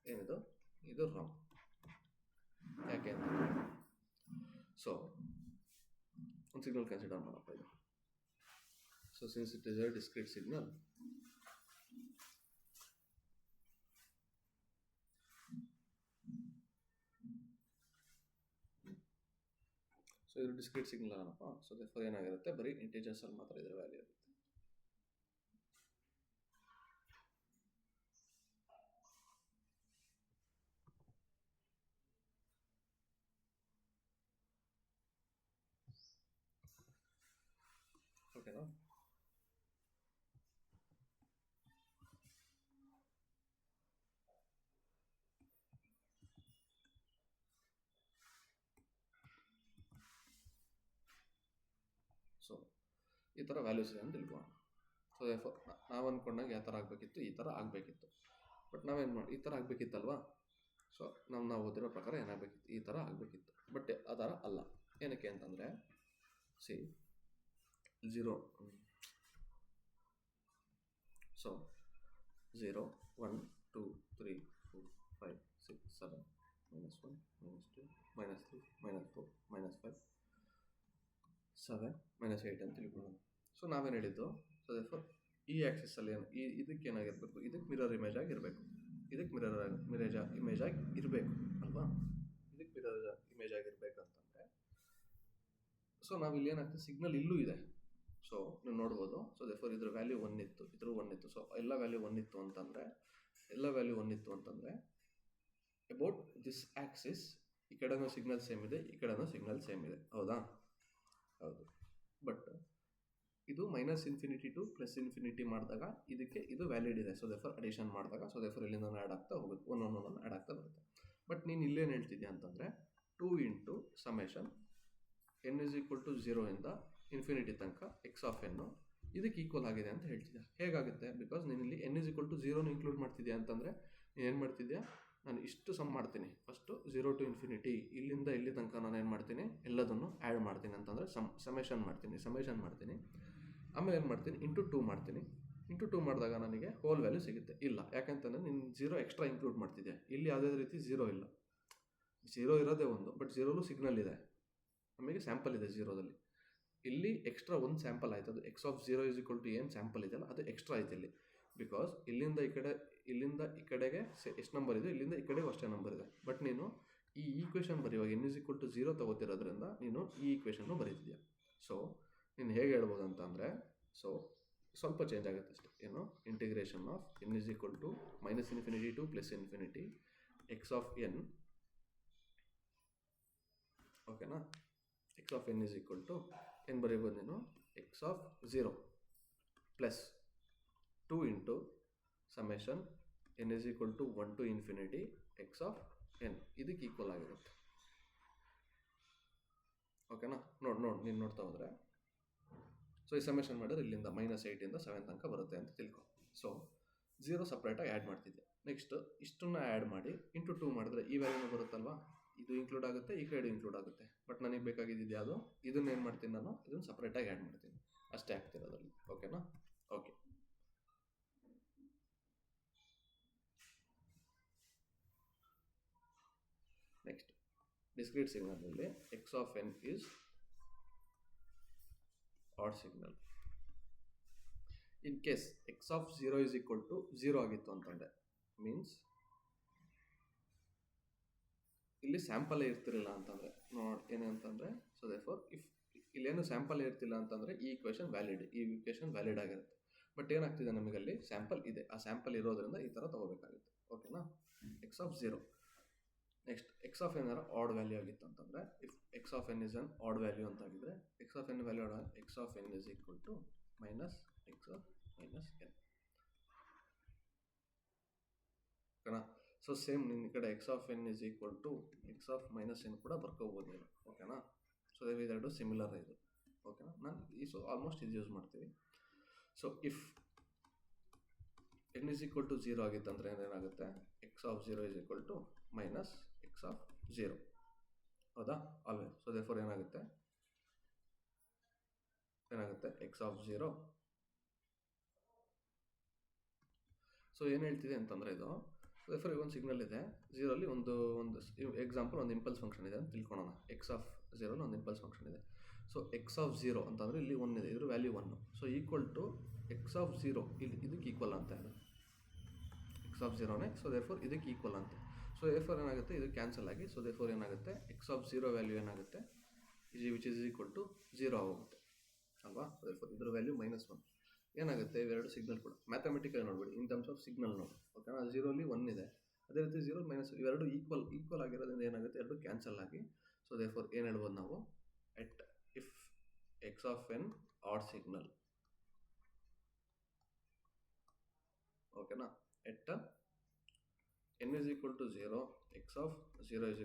ಏನಿದು, ಇದು ರಾಂಗ್. ಯಾಕೆ ಅಂತ, ಸೊ ಒಂದು ಸಿಗ್ನಲ್ ಕನ್ಸಿಡರ್ ಮಾಡಪ್ಪ ಇದು. So since it is a discrete signal, so ಇದು ಡಿಸ್ಕ್ರೀಟ್ ಸಿಗ್ನಲ್ ಏನಪ್ಪ. ಸೊ ದೇರ್ಫೋರ್ ಏನಾಗಿರುತ್ತೆ, ಬರೀ ಇಂಟಿಜರ್ಸಲ್ಲಿ ಮಾತ್ರ ಇದರ ವ್ಯಾಲ್ಯೂ ಇರುತ್ತೆ. ಓಕೆನಾ? ಸೊ ಈ ಥರ ವ್ಯಾಲ್ಯೂಸ್ ಇದೆ ಅಂತ ತಿಳ್ಕೊಳ್ಳೋಣ. ಸೊ ದೇರ್ಫೋರ್ ನಾವು ಅಂದ್ಕೊಂಡಾಗ ಯಾವ ಥರ ಆಗಬೇಕಿತ್ತು, ಈ ಥರ ಆಗಬೇಕಿತ್ತು. ಬಟ್ ನಾವೇನು ಮಾಡಿ, ಈ ಥರ ಆಗಬೇಕಿತ್ತಲ್ವಾ? ಸೊ ನಾವು ಓದಿರೋ ಪ್ರಕಾರ ಏನಾಗಬೇಕಿತ್ತು, ಈ ಥರ ಆಗಬೇಕಿತ್ತು. ಬಟ್ ಆ ಥರ ಅಲ್ಲ. ಏನಕ್ಕೆ ಅಂತಂದರೆ, ಸಿ 0, ಸೊ 0, 1, 2, 3, 4, 5, 6, 7, -1, -2, -3, -4, -5, 7, -8 ಅಂತ ತಿಳ್ಕೊಳ್ಳೋಣ. ಸೊ ನಾವೇನು ಹೇಳಿದ್ದು, ಸೊ ದೇರ್ಫೋರ್ ಈ ಆ್ಯಕ್ಸಿಸಲ್ಲಿ ಇದಕ್ಕೆ ಏನಾಗಿರಬೇಕು, ಇದಕ್ಕೆ ಮಿರರ್ ಇಮೇಜ್ ಆಗಿರಬೇಕು, ಇದಕ್ಕೆ ಇಮೇಜ್ ಆಗಿ ಇರಬೇಕು ಅಲ್ವಾ? ಇದಕ್ಕೆ ಮಿರರ್ ಇಮೇಜ್ ಆಗಿರಬೇಕು ಅಂತಂದರೆ, ಸೊ ನಾವಿಲ್ಲಿ ಏನಾಗ್ತದೆ, ಸಿಗ್ನಲ್ ಇಲ್ಲೂ ಇದೆ. ಸೊ ನೀವು ನೋಡ್ಬೋದು. ಸೊ ದೇರ್ಫೋರ್ ಇದ್ರ ವ್ಯಾಲ್ಯೂ 1 ಇತ್ತು, ಇದ್ರ 1 ಇತ್ತು. ಸೊ ಎಲ್ಲ ವ್ಯಾಲ್ಯೂ 1 ಇತ್ತು ಅಂತಂದರೆ ಅಬೌಟ್ ದಿಸ್ ಆ್ಯಕ್ಸಿಸ್ ಈ ಕಡೆನೂ ಸಿಗ್ನಲ್ ಸೇಮ್ ಇದೆ, ಈ ಕಡೆನೂ ಸಿಗ್ನಲ್ ಸೇಮ್ ಇದೆ. ಹೌದಾ? ಹೌದು. ಬಟ್ ಇದು minus infinity to plus infinity ಮಾಡಿದಾಗ ಇದಕ್ಕೆ ಇದು ವ್ಯಾಲಿಡ್ ಇದೆ. ಸೊ ದೇರ್ಫೋರ್ ಅಡಿಷನ್ ಮಾಡಿದಾಗ, ಸೊ ದೇರ್ಫೋರ್ ಇಲ್ಲಿಂದ ಆ್ಯಡ್ ಆಗ್ತಾ ಹೋಗುತ್ತೆ, ಒಂದೊಂದು ಆ್ಯಡ್ ಆಗ್ತಾ ಬರುತ್ತೆ. ಬಟ್ ನೀನು ಇಲ್ಲೇನು ಹೇಳ್ತಿದ್ಯಾ ಅಂತಂದರೆ, 2 into summation n is equal to 0 ಇಂದ ಇನ್ಫಿನಿಟಿ ತನಕ ಎಕ್ಸ್ ಆಫ್ ಎನ್ನು ಇದಕ್ಕೆ ಈಕ್ವಲ್ ಆಗಿದೆ ಅಂತ ಹೇಳ್ತಿದ್ಯಾ. ಹೇಗಾಗುತ್ತೆ? ಬಿಕಾಸ್ ನೀನು ಇಲ್ಲಿ ಎನ್ ಇಸ್ ಈಕ್ವಲ್ ಟು 0ನ ಇನ್ಕ್ಲೂಡ್ ಮಾಡ್ತಿದ್ಯಾ ಅಂತಂದರೆ, ನೀನು ಏನು ಮಾಡ್ತಿದ್ಯಾ, ನಾನು ಇಷ್ಟು ಸಮ್ ಮಾಡ್ತೀನಿ. ಫಸ್ಟು 0 ಟು ಇನ್ಫಿನಿಟಿ, ಇಲ್ಲಿಂದ ಇಲ್ಲಿ ತನಕ ನಾನು ಏನು ಮಾಡ್ತೀನಿ, ಎಲ್ಲದನ್ನು ಆ್ಯಡ್ ಮಾಡ್ತೀನಿ ಅಂತಂದರೆ ಸಮೇಷನ್ ಮಾಡ್ತೀನಿ. ಆಮೇಲೆ ಏನು ಮಾಡ್ತೀನಿ, ಇಂಟು 2 ಮಾಡ್ತೀನಿ. ಇಂಟು 2 ಮಾಡಿದಾಗ ನನಗೆ ಹೋಲ್ ವ್ಯಾಲ್ಯೂ ಸಿಗುತ್ತೆ. ಇಲ್ಲ, ಯಾಕಂತಂದರೆ ನೀನು 0 ಎಕ್ಸ್ಟ್ರಾ ಇನ್ಕ್ಲೂಡ್ ಮಾಡ್ತಿದ್ದೆ. ಇಲ್ಲಿ ಯಾವುದೇ ರೀತಿ 0 ಇಲ್ಲ, 0 ಇರೋದೇ ಒಂದು, ಬಟ್ 0ಲೂ ಸಿಗ್ನಲ್ ಇದೆ, ನಮಗೆ ಸ್ಯಾಂಪಲ್ ಇದೆ 0ದಲ್ಲಿ. ಇಲ್ಲಿ ಎಕ್ಸ್ಟ್ರಾ ಒಂದು ಸ್ಯಾಂಪಲ್ ಆಯ್ತು, ಅದು ಎಕ್ಸ್ ಆಫ್ 0 = ಏನು ಸ್ಯಾಂಪಲ್ ಇದೆಯಲ್ಲ ಅದು ಎಕ್ಸ್ಟ್ರಾ ಆಯ್ತು ಇಲ್ಲಿ. ಬಿಕಾಸ್ ಇಲ್ಲಿಂದ ಈ ಕಡೆಗೆ ಎಷ್ಟು ನಂಬರ್ ಇದೆ, ಇಲ್ಲಿಂದ ಈ ಕಡೆಗೂ ಅಷ್ಟೇ ನಂಬರ್ ಇದೆ. ಬಟ್ ನೀನು ಈ ಈಕ್ವೇಷನ್ ಬರೆಯುವಾಗ n=0 ತಗೋತಿರೋದ್ರಿಂದ ನೀನು ಈ ಈಕ್ವೇಷನ್ನು ಬರೀತಿದ್ಯಾ. ಸೊ ನೀನು ಹೇಗೆ ಹೇಳ್ಬೋದು ಅಂತ ಅಂದರೆ, ಸೊ ಸ್ವಲ್ಪ ಚೇಂಜ್ ಆಗುತ್ತೆ ಅಷ್ಟೇ. ಏನು, integration of n = -∞ to +∞ x of n, ಓಕೆನಾ. x ಆಫ್ n ಏನು ಬರೀಬೋದು ನೀನು, x of 0 plus 2 into summation n = 1 to ∞ x of n, ಇದಕ್ಕೆ ಈಕ್ವಲ್ ಆಗಿರುತ್ತೆ. ಓಕೆನಾ. ನೀನು ನೋಡ್ತಾ ಹೋದರೆ, ಸೊ ಈ ಸಮೇಷನ್ ಮಾಡಿದ್ರೆ ಇಲ್ಲಿಂದ -8 ಇಂದ 7 ತನಕ ಬರುತ್ತೆ ಅಂತ ತಿಳ್ಕೊ. ಸೊ 0 ಸಪ್ರೇಟಾಗಿ ಆ್ಯಡ್ ಮಾಡ್ತಿದ್ದೆ. ನೆಕ್ಸ್ಟ್ ಇಷ್ಟನ್ನು ಆ್ಯಡ್ ಮಾಡಿ ಇಂಟು 2 ಮಾಡಿದ್ರೆ ಈ ವ್ಯಾಲ್ಯೂನು ಬರುತ್ತಲ್ವಾ, ಇದು ಇನ್ಕ್ಲೂಡ್ ಆಗುತ್ತೆ, ಈ ಕಡೆ ಇನ್ಕ್ಲೂಡ್ ಆಗುತ್ತೆ. ಬಟ್ ನನಗೆ ಬೇಕಾಗಿದ್ದು ಯಾವುದು, ಇದನ್ನು ಏನು ಮಾಡ್ತೀನಿ ನಾನು, ಇದನ್ನು ಸಪ್ರೇಟಾಗಿ ಆ್ಯಡ್ ಮಾಡ್ತೀನಿ, ಅಷ್ಟೇ ಆಗ್ತಿರೋದ್ರಲ್ಲಿ. ಓಕೆನಾ. ಓಕೆ, ನೆಕ್ಸ್ಟ್ ಡಿಸ್ಕ್ರೀಟ್ ಸಿಗ್ನಲಲ್ಲಿ x of n is odd signal. In case x of 0 = 0 ಆಗಿತ್ತು ಅಂತಂದರೆ, ಮೀನ್ಸ್ ಇಲ್ಲಿ ಸ್ಯಾಂಪಲೇ ಇರ್ತಿರಲಿಲ್ಲ ಅಂತಂದರೆ, ಏನಂತಂದರೆ, ಸೊ ದೇರ್ಫೋರ್ ಇಫ್ ಇಲ್ಲೇನು ಸ್ಯಾಂಪಲ್ ಇರ್ತಿಲ್ಲ ಅಂತಂದರೆ ಈ ಈಕ್ವೇಷನ್ ವ್ಯಾಲಿಡ್ ಆಗಿರುತ್ತೆ. ಬಟ್ ಏನಾಗ್ತಿದೆ, ನಮಗಲ್ಲಿ ಸ್ಯಾಂಪಲ್ ಇದೆ, ಆ ಸ್ಯಾಂಪಲ್ ಇರೋದ್ರಿಂದ ಈ ಥರ ತೊಗೋಬೇಕಾಗುತ್ತೆ. ಓಕೆನಾ. x of 0. Next x of n odd value ಆಗಿತ್ತು ಅಂತಂದರೆ, if x of n is an odd value ಅಂತಾಗಿದ್ದರೆ, x of n value x of n = -x of -n. ಓಕೆನಾ. ಸೊ ಸೇಮ್ ನಿನ್ನ ಕಡೆ x of n = x of -n ಕೂಡ ಬರ್ಕೋಬೋದು ನೀನು. ಓಕೆನಾ. So ಇವೆರಡು ಸಿಮಿಲರ್ ಇದು. ಓಕೆನಾ. ನಾನು ಆಲ್ಮೋಸ್ಟ್ ಇದು ಯೂಸ್ ಮಾಡ್ತೀವಿ. ಸೊ ಇಫ್ n = 0 ಆಗಿತ್ತಂದರೆ ಏನಾಗುತ್ತೆ, x ಆಫ್ 0 = -x ಆಫ್ 0, ಹೌದಾ, ಆಲ್ವೇಸ್. ಸೊ ದೇರ್ಫೋರ್ ಏನಾಗುತ್ತೆ x ಆಫ್ 0. ಸೊ ಏನು ಹೇಳ್ತಿದೆ ಅಂತಂದರೆ, ಇದು ದೇರ್ಫೋರ್ ಒಂದು ಸಿಗ್ನಲ್ ಇದೆ 0ಅಲ್ಲಿ, ಒಂದು ಎಕ್ಸಾಂಪಲ್, ಒಂದು ಇಂಪಲ್ಸ್ ಫಂಕ್ಷನ್ ಇದೆ ಅಂತ ತಿಳ್ಕೊಳ್ಳೋಣ. x ಆಫ್ 0ಅಲ್ಲಿ ಒಂದು ಇಂಪಲ್ಸ್ ಫಂಕ್ಷನ್ ಇದೆ. ಸೊ x ಆಫ್ 0 ಅಂತಂದರೆ ಇಲ್ಲಿ 1 ಇದೆ, ಇದ್ರ value 1. So equal to x of 0 ಇಲ್ಲಿ ಇದಕ್ಕೆ ಈಕ್ವಲ್ ಅಂತ ಇದೆ, x ಆಫ್ 0ನೇ. ಸೊ ದೇರ್ಫೋರ್ ಇದಕ್ಕೆ ಈಕ್ವಲ್ ಅಂತ. ಸೊ ದೇರ್ಫೋರ್ ಏನಾಗುತ್ತೆ, ಇದು ಕ್ಯಾನ್ಸಲ್ ಆಗಿ, ಸೊ ದೇರ್ಫೋರ್ ಏನಾಗುತ್ತೆ, x ಆಫ್ 0 ವ್ಯಾಲ್ಯೂ ಏನಾಗುತ್ತೆ, ವಿಚ್ ಇಸ್ ಈಕ್ವಲ್ ಟು 0 ಆಗೋಗುತ್ತೆ ಅಲ್ವಾ. ದೇರ್ಫೋರ್ ಇದ್ರ ವ್ಯಾಲ್ಯೂ -1 ಏನಾಗುತ್ತೆ. ಇವೆರಡು ಸಿಗ್ನಲ್ ಕೂಡ ಮ್ಯಾಥಮೆಟಿಕಲ್ ನೋಡ್ಬಿಡಿ, ಇನ್ ಟರ್ಮ್ಸ್ ಆಫ್ ಸಿಗ್ನಲ್ ನೋಡಿ. ಓಕೆನಾ. 0ಅಲ್ಲಿ 1 ಇದೆ, ಅದೇ ರೀತಿ 0 - ಇವೆರಡು ಈಕ್ವಲ್ ಆಗಿರೋದ್ರಿಂದ ಏನಾಗುತ್ತೆ, ಎರಡು ಕ್ಯಾನ್ಸಲ್ ಆಗಿ. ಸೊ ದೇರ್ಫೋರ್ ಏನು ಹೇಳ್ಬೋದು ನಾವು, if x of n odd signal, ಓಕೆನಾ, at n = 0, x of 0 =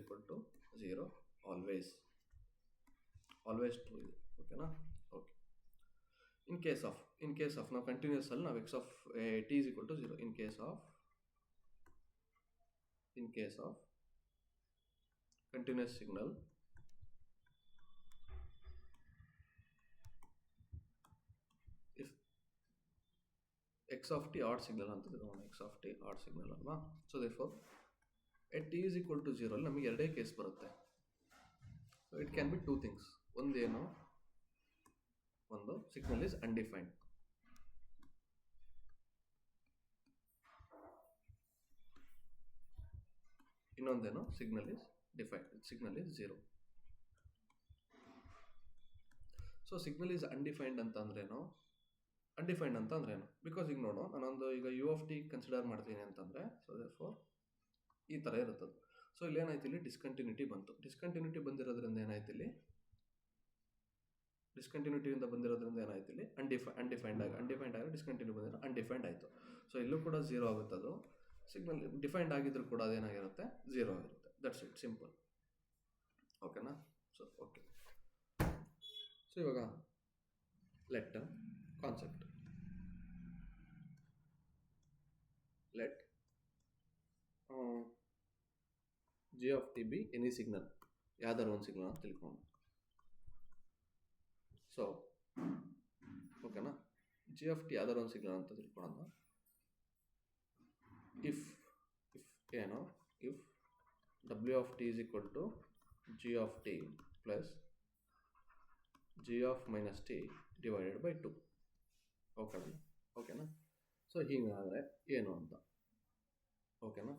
0, always true ಇದು. ಓಕೆನಾ. ಓಕೆ. ಇನ್ ಕೇಸ್ ಆಫ್ ನಾವು ಕಂಟಿನ್ಯೂಸ್ ಅಲ್ಲಿ ನಾವು x of t = 0. In case of continuous signal, if x of t odd signal ಅಂತ ತಗೋಣ, x of t odd signal ಅಲ್ವಾ. So therefore at t = 0 ಅಲ್ಲಿ ನಮಗೆ ಎರಡೇ ಕೇಸ್ ಬರುತ್ತೆ. So it can B 2 things. ಒಂದು ಸಿಗ್ನಲ್ ಇಸ್ ಅನ್ಡಿಫೈನ್ಡ್, ಇನ್ನೊಂದೇನು signal is defined, signal is 0. So signal is undefined ಅಂತ ಅಂದ್ರೇನು, ಬಿಕಾಸ್ ಈಗ ನೋಡು, ನಾನೊಂದು ಈಗ u ಆಫ್ t ಕನ್ಸಿಡರ್ ಮಾಡ್ತೀನಿ ಅಂತಂದರೆ, ಸೊ ದೇರ್ಫೋರ್ ಈ ಥರ ಇರುತ್ತದೆ. ಸೊ ಇಲ್ಲಿ ಏನಾಯ್ತು, ಇಲ್ಲಿ ಡಿಸ್ಕಂಟಿನ್ಯೂಟಿ ಬಂದಿರೋದ್ರಿಂದ ಏನಾಯ್ತು, ಇಲ್ಲಿ ಅನ್ಡಿಫೈನ್ಡ್ ಆಗಿ ಡಿಸ್ಕಂಟಿನ್ಯೂ ಬಂದಿರೋ ಅನ್ಡಿಫೈನ್ಡ್ ಆಯಿತು. ಸೊ ಇಲ್ಲೂ ಕೂಡ 0 ಆಗುತ್ತೆ. ಅದು ಸಿಗ್ನಲ್ ಡಿಫೈನ್ಡ್ ಆಗಿದ್ರು ಕೂಡ ಅದೇನಾಗಿರುತ್ತೆ, 0 ಆಗಿರುತ್ತೆ. That's it, simple. ಓಕೆನಾ. So okay. ಸೊ ಇವಾಗ let concept, let g of t be any signal, ಯಾವ್ದಾರು ಒಂದು ಸಿಗ್ನಲ್ ಅಂತ ತಿಳ್ಕೊಂಡು. ಸೊ ಓಕೆನಾ. ಜಿ ಆಫ್ ಟಿ ಯಾವ್ದಾರು ಒಂದು ಸಿಗ್ನಲ್ ಅಂತ ತಿಳ್ಕೊಳ್ಳೋಣ. ಇಫ್ ಏನು if W of T is equal to G of T plus G of minus T divided by 2. ಓಕೆನಾ. ಸೊ ಹೀಗಾದರೆ ಏನು ಅಂತ. ಓಕೆನಾ.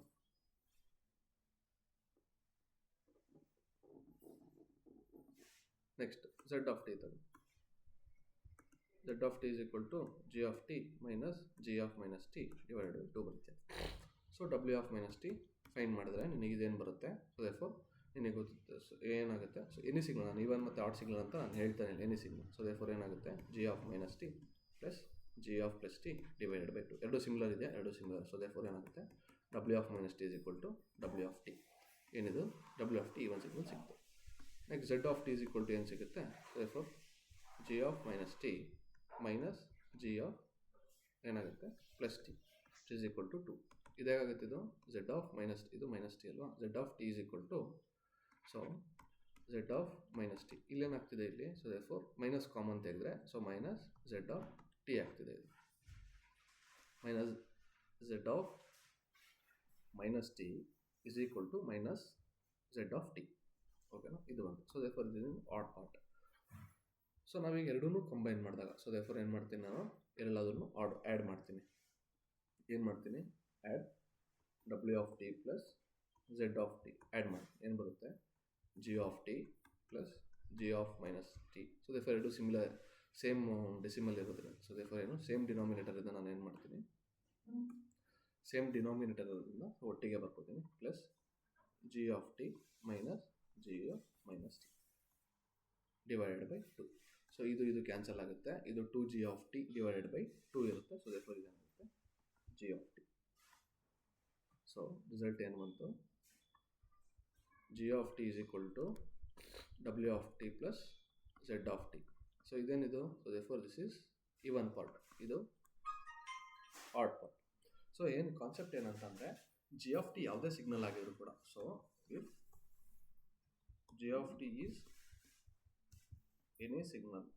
ನೆಕ್ಸ್ಟ್ ಝೆಡ್ ಆಫ್ ಟಿ ತಗೊಳ್ಳಿ. Z of T is equal to G of T minus G of minus T divided by 2 ಬರುತ್ತೆ. So W of minus T find ಮಾಡಿದ್ರೆ ನಿನಗೆ ಇದೇನು ಬರುತ್ತೆ. ಸೊ ದೇರ್ಫೋರ್ ನಿನಗೆ ಗೊತ್ತಿರುತ್ತೆ. ಸೊ ಏನಾಗುತ್ತೆ, ಸೊ ಎನಿ ಸಿಗ್ನಲ್, ನಾನು ಇವನ್ ಮತ್ತು ಆಡ್ ಸಿಗ್ನಲ್ ಅಂತ ನಾನು ಹೇಳ್ತಾನೆ ಎನಿ ಸಿಗ್ನಲ್. ಸೊ ದೇರ್ಫೋರ್ ಏನಾಗುತ್ತೆ, g of minus T plus G of plus T divided by 2. ಎರಡು ಸಿಮಿಲರ್ ಇದೆ, ಎರಡು ಸಿಮಿಲರ್. ಸೊ ದೇರ್ಫೋರ್ ಏನಾಗುತ್ತೆ, W of minus t is equal to ಡಬ್ಲ್ಯೂ ಆಫ್ ಟಿ. ಏನಿದು W of T even signal ಸಿಕ್ತು. Next Z of T is equal to ಏನು ಸಿಗುತ್ತೆ, therefore g of minus T minus G of ಏನಾಗುತ್ತೆ plus t is equal to 2. ಇದಾಗುತ್ತೆ ಇದು z of minus, ಇದು minus t ಅಲ್ವಾ. Z of T is equal to, so z of minus t ಇಲ್ಲೇನಾಗ್ತಿದೆ ಇಲ್ಲಿ. So therefore minus common ತೆಗೆದ್ರೆ so minus z of t ಆಗ್ತಿದೆ. ಇದು minus z of minus t is equal to minus z of t. ಓಕೆನಾ, ಇದು ಒಂದು. So therefore ಇದು odd part. So ನಾವೀಗ ಎರಡೂ ಕಂಬೈನ್ ಮಾಡಿದಾಗ, ಸೊ ದೇರ್ಫೋರ್ ಏನು ಮಾಡ್ತೀನಿ, ನಾನು ಎಲ್ಲದನ್ನು ಆ್ಯಡ್ ಮಾಡ್ತೀನಿ. ಏನು ಮಾಡ್ತೀನಿ, ಆ್ಯಡ್ ಡಬ್ಲ್ಯೂ of T plus z of t add ಮಾಡಿ ಏನು ಬರುತ್ತೆ, g of T plus G of minus t. So therefore ಎರಡು ಸಿಮಿಲರ್, ಸೇಮ್ ಡೆಸಿಮಲ್ ಇರೋದ್ರಿಂದ, ಸೊ ದೇರ್ಫೋರ್ ಏನು ಸೇಮ್ ಡಿನಾಮಿನೇಟರ್ ಇದೆ. ನಾನು ಏನು ಮಾಡ್ತೀನಿ, ಸೇಮ್ ಡಿನಾಮಿನೇಟರ್ ಇರೋದ್ರಿಂದ ಒಟ್ಟಿಗೆ ಬರ್ಕೋತೀನಿ. Plus G of T minus G of minus T divided by 2. So ಇದು ಕ್ಯಾನ್ಸಲ್ ಆಗುತ್ತೆ. ಇದು 2g of t divided by 2 ಇರುತ್ತೆ. ಸೊ ದೇರ್ಫೋರ್ ಇದೇನಾಗುತ್ತೆ, g of t. So result ಏನು ಬಂತು, g of T is equal to ಡಬ್ಲ್ಯೂ of T plus z of t. So ಇದೇನಿದು, so therefore this is even part, ಇದು odd part. So ಏನು concept ಏನಂತಂದರೆ, g of t ಯಾವುದೇ signal ಆಗಿದ್ರು ಕೂಡ, so if g of T is any signal,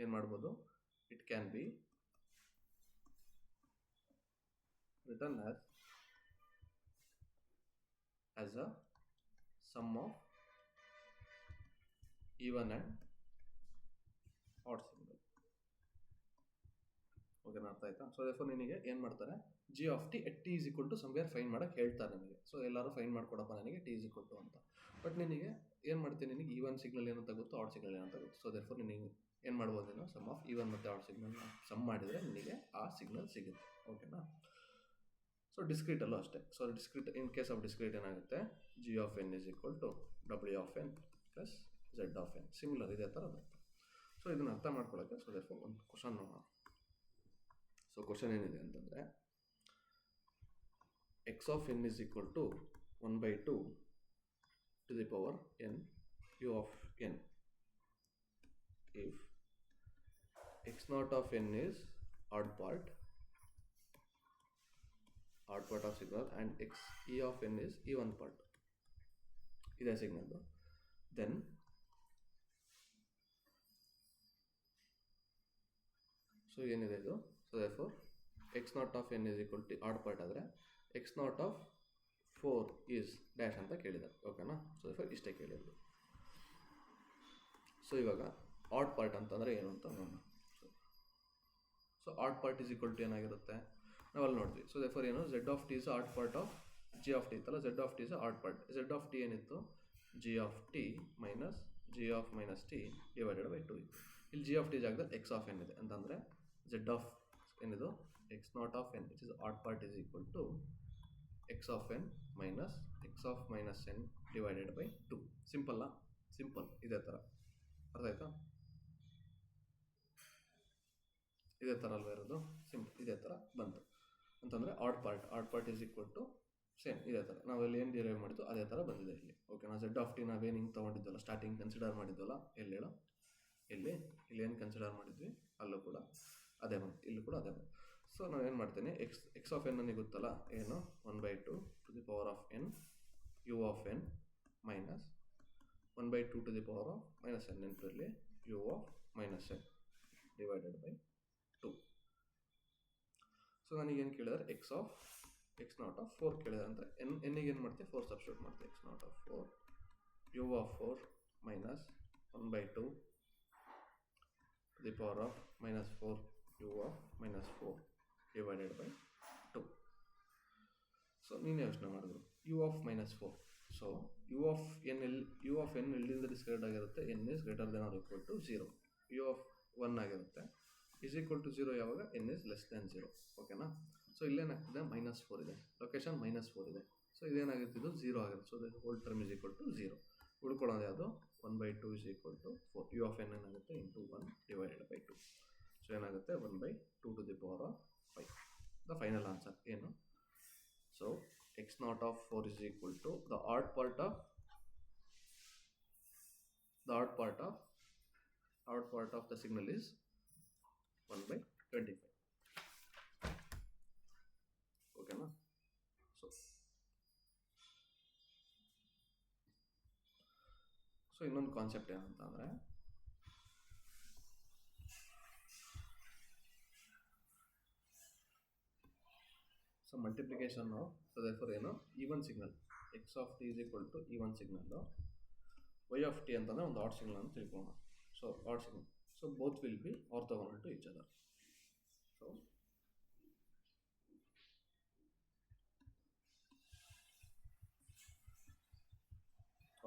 ಏನು ಮಾಡ್ಬೋದು, it can be written as a sum of even and odd signal. ಓಕೆನಾ, ಅರ್ಥ ಆಯ್ತಾ. ಸೊ ದೇರ್ಫೋರ್ ನಿನಗೆ ಏನು ಮಾಡ್ತಾರೆ, G of T at T is equal to somewhere find ಮಾಡೋಕ್ಕೆ ಹೇಳ್ತಾರೆ ನನಗೆ. ಸೊ ಎಲ್ಲರೂ ಫೈಂಡ್ ಮಾಡ್ಕೊಡಪ್ಪ ನನಗೆ ಟಿ ಈಸ್ ಈಕ್ವಲ್ ಟು ಅಂತ. ಬಟ್ ನಿನಗೆ ಏನು ಮಾಡ್ತೀನಿ, ನಿನಗೆ ಈವನ್ ಸಿಗ್ನಲ್ ಏನಂತ ಗೊತ್ತು, ಆಡ್ ಸಿಗ್ನಲ್ ಏನಂತ ಗೊತ್ತು. ಸೊ ದೇರ್ಫೋರ್ ನಿನಗೆ ಏನು ಮಾಡ್ಬೋದೇನೋ, ಸಮ್ ಆಫ್ ಈವನ್ ಮತ್ತು ಆಡ್ ಸಿಗ್ನಲ್ ಸಮ್ ಮಾಡಿದರೆ ನಿನಗೆ ಆ ಸಿಗ್ನಲ್ ಸಿಗುತ್ತೆ. ಓಕೆನಾ. ಸೊ ಡಿಸ್ಕ್ರೀಟಲ್ಲೂ ಅಷ್ಟೇ. So discrete, in case of discrete ಏನಾಗುತ್ತೆ, g of n is equal to ಡಬ್ಲ್ಯೂ of n plus z of n. Similar ಇದೇ ಥರ ಬರುತ್ತೆ. ಸೊ ಇದನ್ನು ಅರ್ಥ ಮಾಡ್ಕೊಳ್ಳೋಕ್ಕೆ ಸೊ ದೇರ್ಫೋರ್ ಒಂದು ಕ್ವಶನ್ ನೋಡೋಣ. ಸೊ ಕ್ವಶನ್ ಏನಿದೆ ಅಂತಂದರೆ, x of n is equal to 1/2 to the power n u of n if X not of n is add part of signal and x e of n is even part. ಇದೆ signal. Then so ಏನಿದೆ ಇದು, so therefore x not of n is equal to odd part ಆದರೆ x not of 4 is dash ಅಂತ ಕೇಳಿದ್ದಾರೆ. ಓಕೆನಾ. So therefore ಇಷ್ಟೇ ಕೇಳಿದ್ರು. So ಇವಾಗ ಆಡ್ ಪಾರ್ಟ್ ಅಂತಂದರೆ ಏನು ಅಂತ ನೋಡೋಣ. So odd part is equal to ಏನಾಗಿರುತ್ತೆ, ನಾವಲ್ಲಿ ನೋಡಿದ್ವಿ. ಸೊ ದೇರ್ಫೋರ್ ಏನು, z of t is odd part of g of t ಇತ್ತಲ್ಲ, z of t is odd part. Z of t ಏನಿತ್ತು, g of T minus G of minus T divided by 2 ಇತ್ತು. ಇಲ್ಲಿ g of t ಜಾಗದಲ್ಲಿ x of n ಇದೆ ಅಂತಂದರೆ z of ಏನಿದು x not of n which is odd part is equal to x of n minus x of minus n divided by 2. ಸಿಂಪಲ್ಲ, simple. ಇದೇ ಥರ ಅರ್ಥ ಆಯ್ತಾ, ಇದೇ ಥರ ಅಲ್ವ ಇರೋದು, ಸಿಂಪಲ್ ಇದೇ ಥರ ಬಂತು ಅಂತಂದರೆ odd part is equal to same ಇದೇ ಥರ ನಾವೆಲ್ಲಿ ಏನು ಡಿರೈವ್ ಮಾಡಿದ್ದು ಅದೇ ಥರ ಬಂದಿದೆ ಇಲ್ಲಿ. ಓಕೆನಾ. ಝೆಡ್ ಆಫ್ ಟಿ ನಾವೇನು ಹಿಂಗೆ ತೊಗೊಂಡಿದ್ದಲ್ಲ, ಸ್ಟಾರ್ಟಿಂಗ್ ಕನ್ಸಿಡರ್ ಮಾಡಿದ್ವಲ್ಲ, ಎಲ್ಲಿ ಹೇಳೋ, ಇಲ್ಲಿ ಏನು ಕನ್ಸಿಡರ್ ಮಾಡಿದ್ವಿ ಅಲ್ಲೂ ಕೂಡ ಅದೇ ಬಂತು, ಇಲ್ಲೂ ಕೂಡ ಅದೇ ಬಂತು. ಸೊ ನಾವೇನು ಮಾಡ್ತೀನಿ, ಎಕ್ಸ್ ಆಫ್ ಎನ್ ನನಗೆ ಗೊತ್ತಲ್ಲ, ಏನು 1/2 to the power of n u of n minus 1/2 to the power of minus n ನೆನಪಿರಲಿ u of minus n divided by 2. So ನನಗೇನು ಕೇಳಿದ್ರೆ ಎಕ್ಸ್ ನಾಟ್ ಆಫ್ 4 ಕೇಳಿದ್ರೆ ಅಂದರೆ ಎನ್ನಿಗೆ ಏನು ಮಾಡ್ತೀವಿ 4 ಸಬ್ಸ್ಟಿಟ್ಯೂಟ್ ಮಾಡ್ತೀವಿ. X not of 4 U of 4 minus 1/2 the power of minus 4 u of minus 4 divided by 2. So ನೀನು ಯೋಚನೆ ಮಾಡಿದ್ರು u of minus 4. So u of n ಎಲ್ಲಿಂದ ಡಿಸ್ಕ್ರೈಡ್ ಆಗಿರುತ್ತೆ, n is greater than or equal to 0. u of 1 ಆಗಿರುತ್ತೆ is equal to 0 ಯಾವಾಗ n is less than 0. ಓಕೆನಾ. So ಇಲ್ಲೇನಾಗ್ತದೆ -4 ಇದೆ, location -4 ಇದೆ. ಸೊ ಇದೇನಾಗುತ್ತೆ, ಇದು 0 ಆಗುತ್ತೆ. So the whole term is equal to 0. ಉಳ್ಕೊಳ್ಳೋದು ಯಾವುದು 1/2 is equal to 4. u of n ಏನಾಗುತ್ತೆ ಇಂಟು 1 ಡಿವೈಡೆಡ್ ಬೈ 2. ಸೊ ಏನಾಗುತ್ತೆ 1/2 to the power of 5. The final answer ಏನು? So x naught of 4 is equal to the odd part of the signal is 1/25. ಓಕೆನಾ. So ಇನ್ನೊಂದು concept ಏನಂತ ಅಂದರೆ so multiplication of, so therefore ಏನು even signal x of t is equal to even signal, y of t ಅಂತಂದರೆ ಒಂದು odd signal ಅಂತ ತಿಳ್ಕೊಳ್ಳೋಣ. So odd signal, so both will be orthogonal to each other. So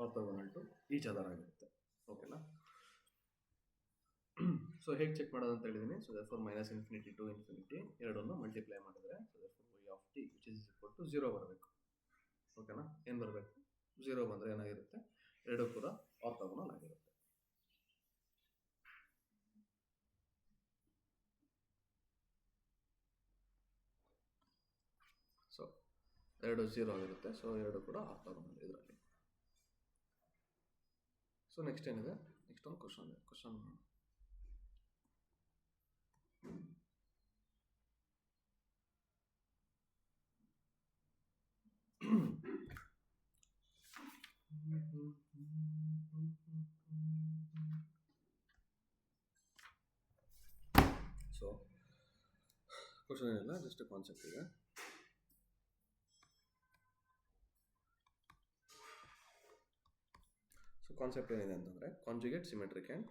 orthogonal to each other ಆಗಿರುತ್ತೆ. ಓಕೆನಾ. So ಹೇಗೆ check ಮಾಡೋದು ಅಂತ ಹೇಳಿದ್ದೀನಿ. ಸೊ ದೇರ್ಫೋರ್ -∞ to ∞ ಎರಡನ್ನು ಮಲ್ಟಿಪ್ಲೈ ಮಾಡಿದರೆ so therefore y of T which is equal to 0 ಬರಬೇಕು. ಓಕೆನಾ. ಏನು ಬರಬೇಕು? 0 ಬಂದರೆ ಏನಾಗಿರುತ್ತೆ, ಎರಡೂ ಕೂಡ ಆರ್ಥೋಗೋನಲ್ ಆಗಿರುತ್ತೆ. ಸೊ ಎರಡು 0 ಆಗಿರುತ್ತೆ. ಸೊ ಎರಡು ಕೂಡ ಆರ್ಥೋಗೋನಲ್ ಇದರಲ್ಲಿ. ಸೊ ನೆಕ್ಸ್ಟ್ ಏನಿದೆ, ನೆಕ್ಸ್ಟ್ ಒಂದು ಕ್ವಶನ್ ಸೊ ಕ್ವಶನ್ ಏನಿಲ್ಲ, ಜಸ್ಟ್ ಕಾನ್ಸೆಪ್ಟ್ ಇದೆ. ಸೊ ಕಾನ್ಸೆಪ್ಟ್ ಏನಿದೆ ಅಂತಂದರೆ conjugate symmetric and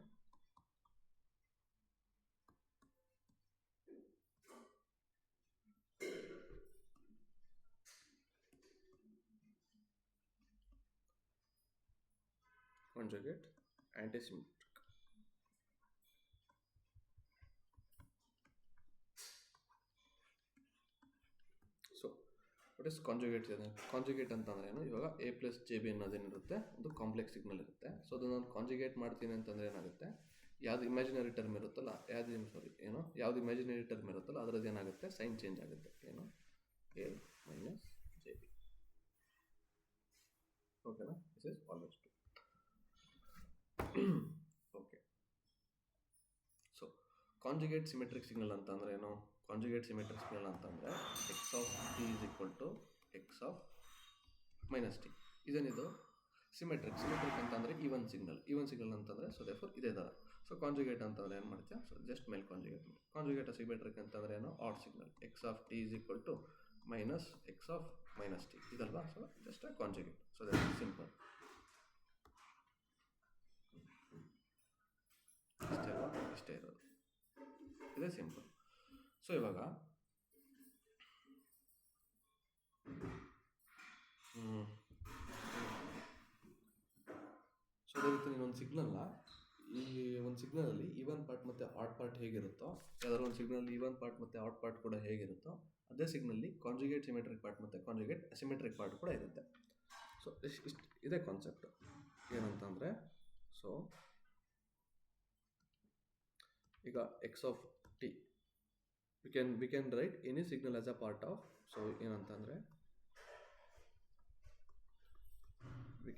conjugate antisymmetric. So what is conjugate? Conjugate ಅಂತಂದ್ರೆ ಏನು, ಇವಾಗ a ಪ್ಲಸ್ JB ಅನ್ನೋದೇನಿರುತ್ತೆ ಒಂದು ಕಾಂಪ್ಲೆಕ್ಸ್ ಸಿಗ್ನಲ್ ಇರುತ್ತೆ. ಸೊ ಅದನ್ನು ನಾನು ಕಾಂಜುಗೇಟ್ ಮಾಡ್ತೀನಿ ಅಂತಂದರೆ ಏನಾಗುತ್ತೆ, ಯಾವ್ದು ಇಮ್ಯಾಜಿನರಿ ಟರ್ಮ್ ಇರುತ್ತಲ್ಲ, ಯಾವ್ದು ಇಮ್ಯಾಜಿನರಿ ಟರ್ಮ್ ಇರುತ್ತಲ್ಲ ಅದರದ್ದು ಏನಾಗುತ್ತೆ, ಸೈನ್ ಚೇಂಜ್ ಆಗುತ್ತೆ. ಏನು a ಮೈನಸ್ JB. ಓಕೆನಾ. This is always true. Okay. So conjugate symmetric signal ಅಂತಂದರೆ ಏನು? ಕಾಂಜುಗೇಟ್ ಸಿಮೆಟ್ರಿಕ್ ಸಿಗ್ನಲ್ ಅಂತಂದರೆ x of t is equal to x of minus t. ಇದೇನಿದು ಸಿಮೆಟ್ರಿಕ್ ಅಂತಂದರೆ ಈವನ್ ಸಿಗ್ನಲ್ ಅಂತಂದರೆ ಸೊ ದೇರ್ಫೋರ್ ಇದೇ ಥರ. ಸೊ ಕಾಂಜುಗೇಟ್ ಅಂತಂದರೆ ಏನು ಮಾಡ್ತೀಯ, ಸೊ ಜಸ್ಟ್ ಮೇಲ್ ಕಾಂಜುಗೇಟ್ ಸಿಮೆಟ್ರಿಕ್ ಅಂತಂದರೆ ಏನು, odd signal x of t is equal to minus x of minus t ಇದಲ್ವಾ. So just conjugate. So that is simple. ಇಷ್ಟೇ ಇರೋದು, ಇದೇ ಸಿಂಪಲ್. ಸೊ ಇವಾಗ ಸೊ ಅದೇ ರೀತಿ ನೀನೊಂದು ಸಿಗ್ನಲ್ನ, ಈ ಒಂದು ಸಿಗ್ನಲಲ್ಲಿ ಈವನ್ ಪಾರ್ಟ್ ಮತ್ತು ಆಡ್ ಪಾರ್ಟ್ ಹೇಗಿರುತ್ತೋ, ಯಾವ್ದಾದ್ರು ಒಂದು ಸಿಗ್ನಲ್ಲಿ ಈವನ್ ಪಾರ್ಟ್ ಮತ್ತು ಆಡ್ ಪಾರ್ಟ್ ಕೂಡ ಹೇಗಿರುತ್ತೋ ಅದೇ ಸಿಗ್ನಲ್ಲಿ ಕಾಂಜುಗೇಟ್ ಸಿಮೆಟ್ರಿಕ್ ಪಾರ್ಟ್ ಮತ್ತು ಕಾಂಜುಗೇಟ್ ಅಸಿಮೆಟ್ರಿಕ್ ಪಾರ್ಟ್ ಕೂಡ ಇರುತ್ತೆ. ಸೊ ಇಷ್ಟು ಇದೇ ಕಾನ್ಸೆಪ್ಟ್ ಏನಂತಂದರೆ, ಸೊ ಈಗ x of t we can write any signal as a part of. So ಏನಂತಂದರೆ we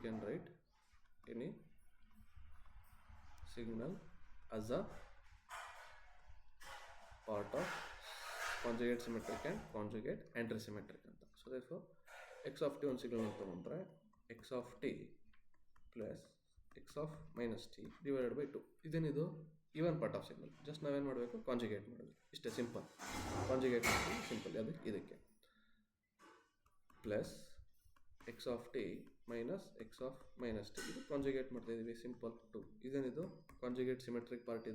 can write any signal as a part of conjugate symmetric and conjugate antisymmetric ಅಂತ. So therefore x of T ಒಂದು signal ಅಂತ ತೊಗೊಂಡ್ರೆ X of T plus X of minus T divided by 2. ಇದೇನಿದು even part of signal. Just ನಾವೇನು ಮಾಡಬೇಕು, conjugate ಮಾಡಬೇಕು, ಇಷ್ಟೇ simple. Conjugate ಮಾಡಿ ಸಿಂಪಲ್ ಅದಕ್ಕೆ ಇದಕ್ಕೆ plus X of T minus x of minus T, ಇದು ಕಾಂಜುಗೇಟ್ ಮಾಡ್ತಾ ಇದ್ದೀವಿ, ಸಿಂಪಲ್ ಟು. ಇದೇನಿದು ಕಾಂಜುಗೇಟ್ ಸಿಮೆಟ್ರಿಕ್ ಪಾರ್ಟ್,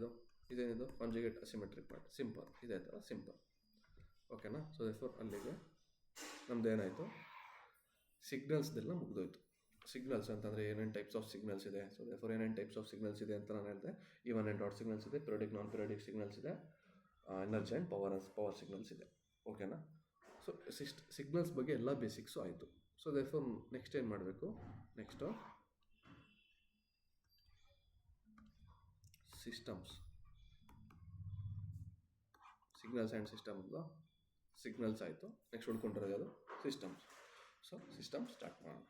ಇದೇನಿದು ಕಾಂಜುಗೇಟ್ ಅಸಿಮೆಟ್ರಿಕ್ ಪಾರ್ಟ್, ಸಿಂಪಲ್. ಇದೇ ಥರ ಸಿಂಪಲ್. ಓಕೆನಾ? ಸೊ ದೇರ್ಫೋರ್ ಅಲ್ಲಿಗೆ ನಮ್ದು ಏನಾಯಿತು, ಸಿಗ್ನಲ್ಸ್ದೆಲ್ಲ ಮುಗಿದೋಯ್ತು. ಸಿಗ್ನಲ್ಸ್ ಅಂತಂದರೆ ಏನೇನು ಟೈಪ್ಸ್ ಆಫ್ ಸಿಗ್ನಲ್ಸ್ ಇದೆ. ಸೊ ದೇರ್ಫೋರ್ ಏನೇನು ಟೈಪ್ಸ್ ಆಫ್ ಸಿಗ್ನಲ್ಸ್ ಇದೆ ಅಂತ ನಾನು ಹೇಳಿದೆ. ಈವನ್ ಆ್ಯಂಡ್ ಡಾಟ್ ಸಿಗ್ನಲ್ಸ್ ಇದೆ, ಪಿರಿಯೋಡಿಕ್ ನಾನ್ ಪಿರಿಯೋಡಿಕ್ ಸಿಗ್ನಲ್ಸ್ ಇದೆ, ಎನರ್ಜಿ ಆ್ಯಂಡ್ ಪವರ್ ಸಿಗ್ನಲ್ಸ್ ಇದೆ. ಓಕೆನಾ? ಸೊ ಸಿಗ್ನಲ್ಸ್ ಬಗ್ಗೆ ಎಲ್ಲ ಬೇಸಿಕ್ಸು ಆಯಿತು. ಸೊ ದೇರ್ಫೋರ್ ನೆಕ್ಸ್ಟ್ ಏನು ಮಾಡಬೇಕು, next systems, signals and systems ಆಯಿತು. ನೆಕ್ಸ್ಟ್ ಹುಡ್ಕೊಂಡಿರೋದು ಯಾವುದು, ಸಿಸ್ಟಮ್ಸ್. ಸೊ ಸಿಸ್ಟಮ್ ಸ್ಟಾರ್ಟ್ ಮಾಡೋಣ.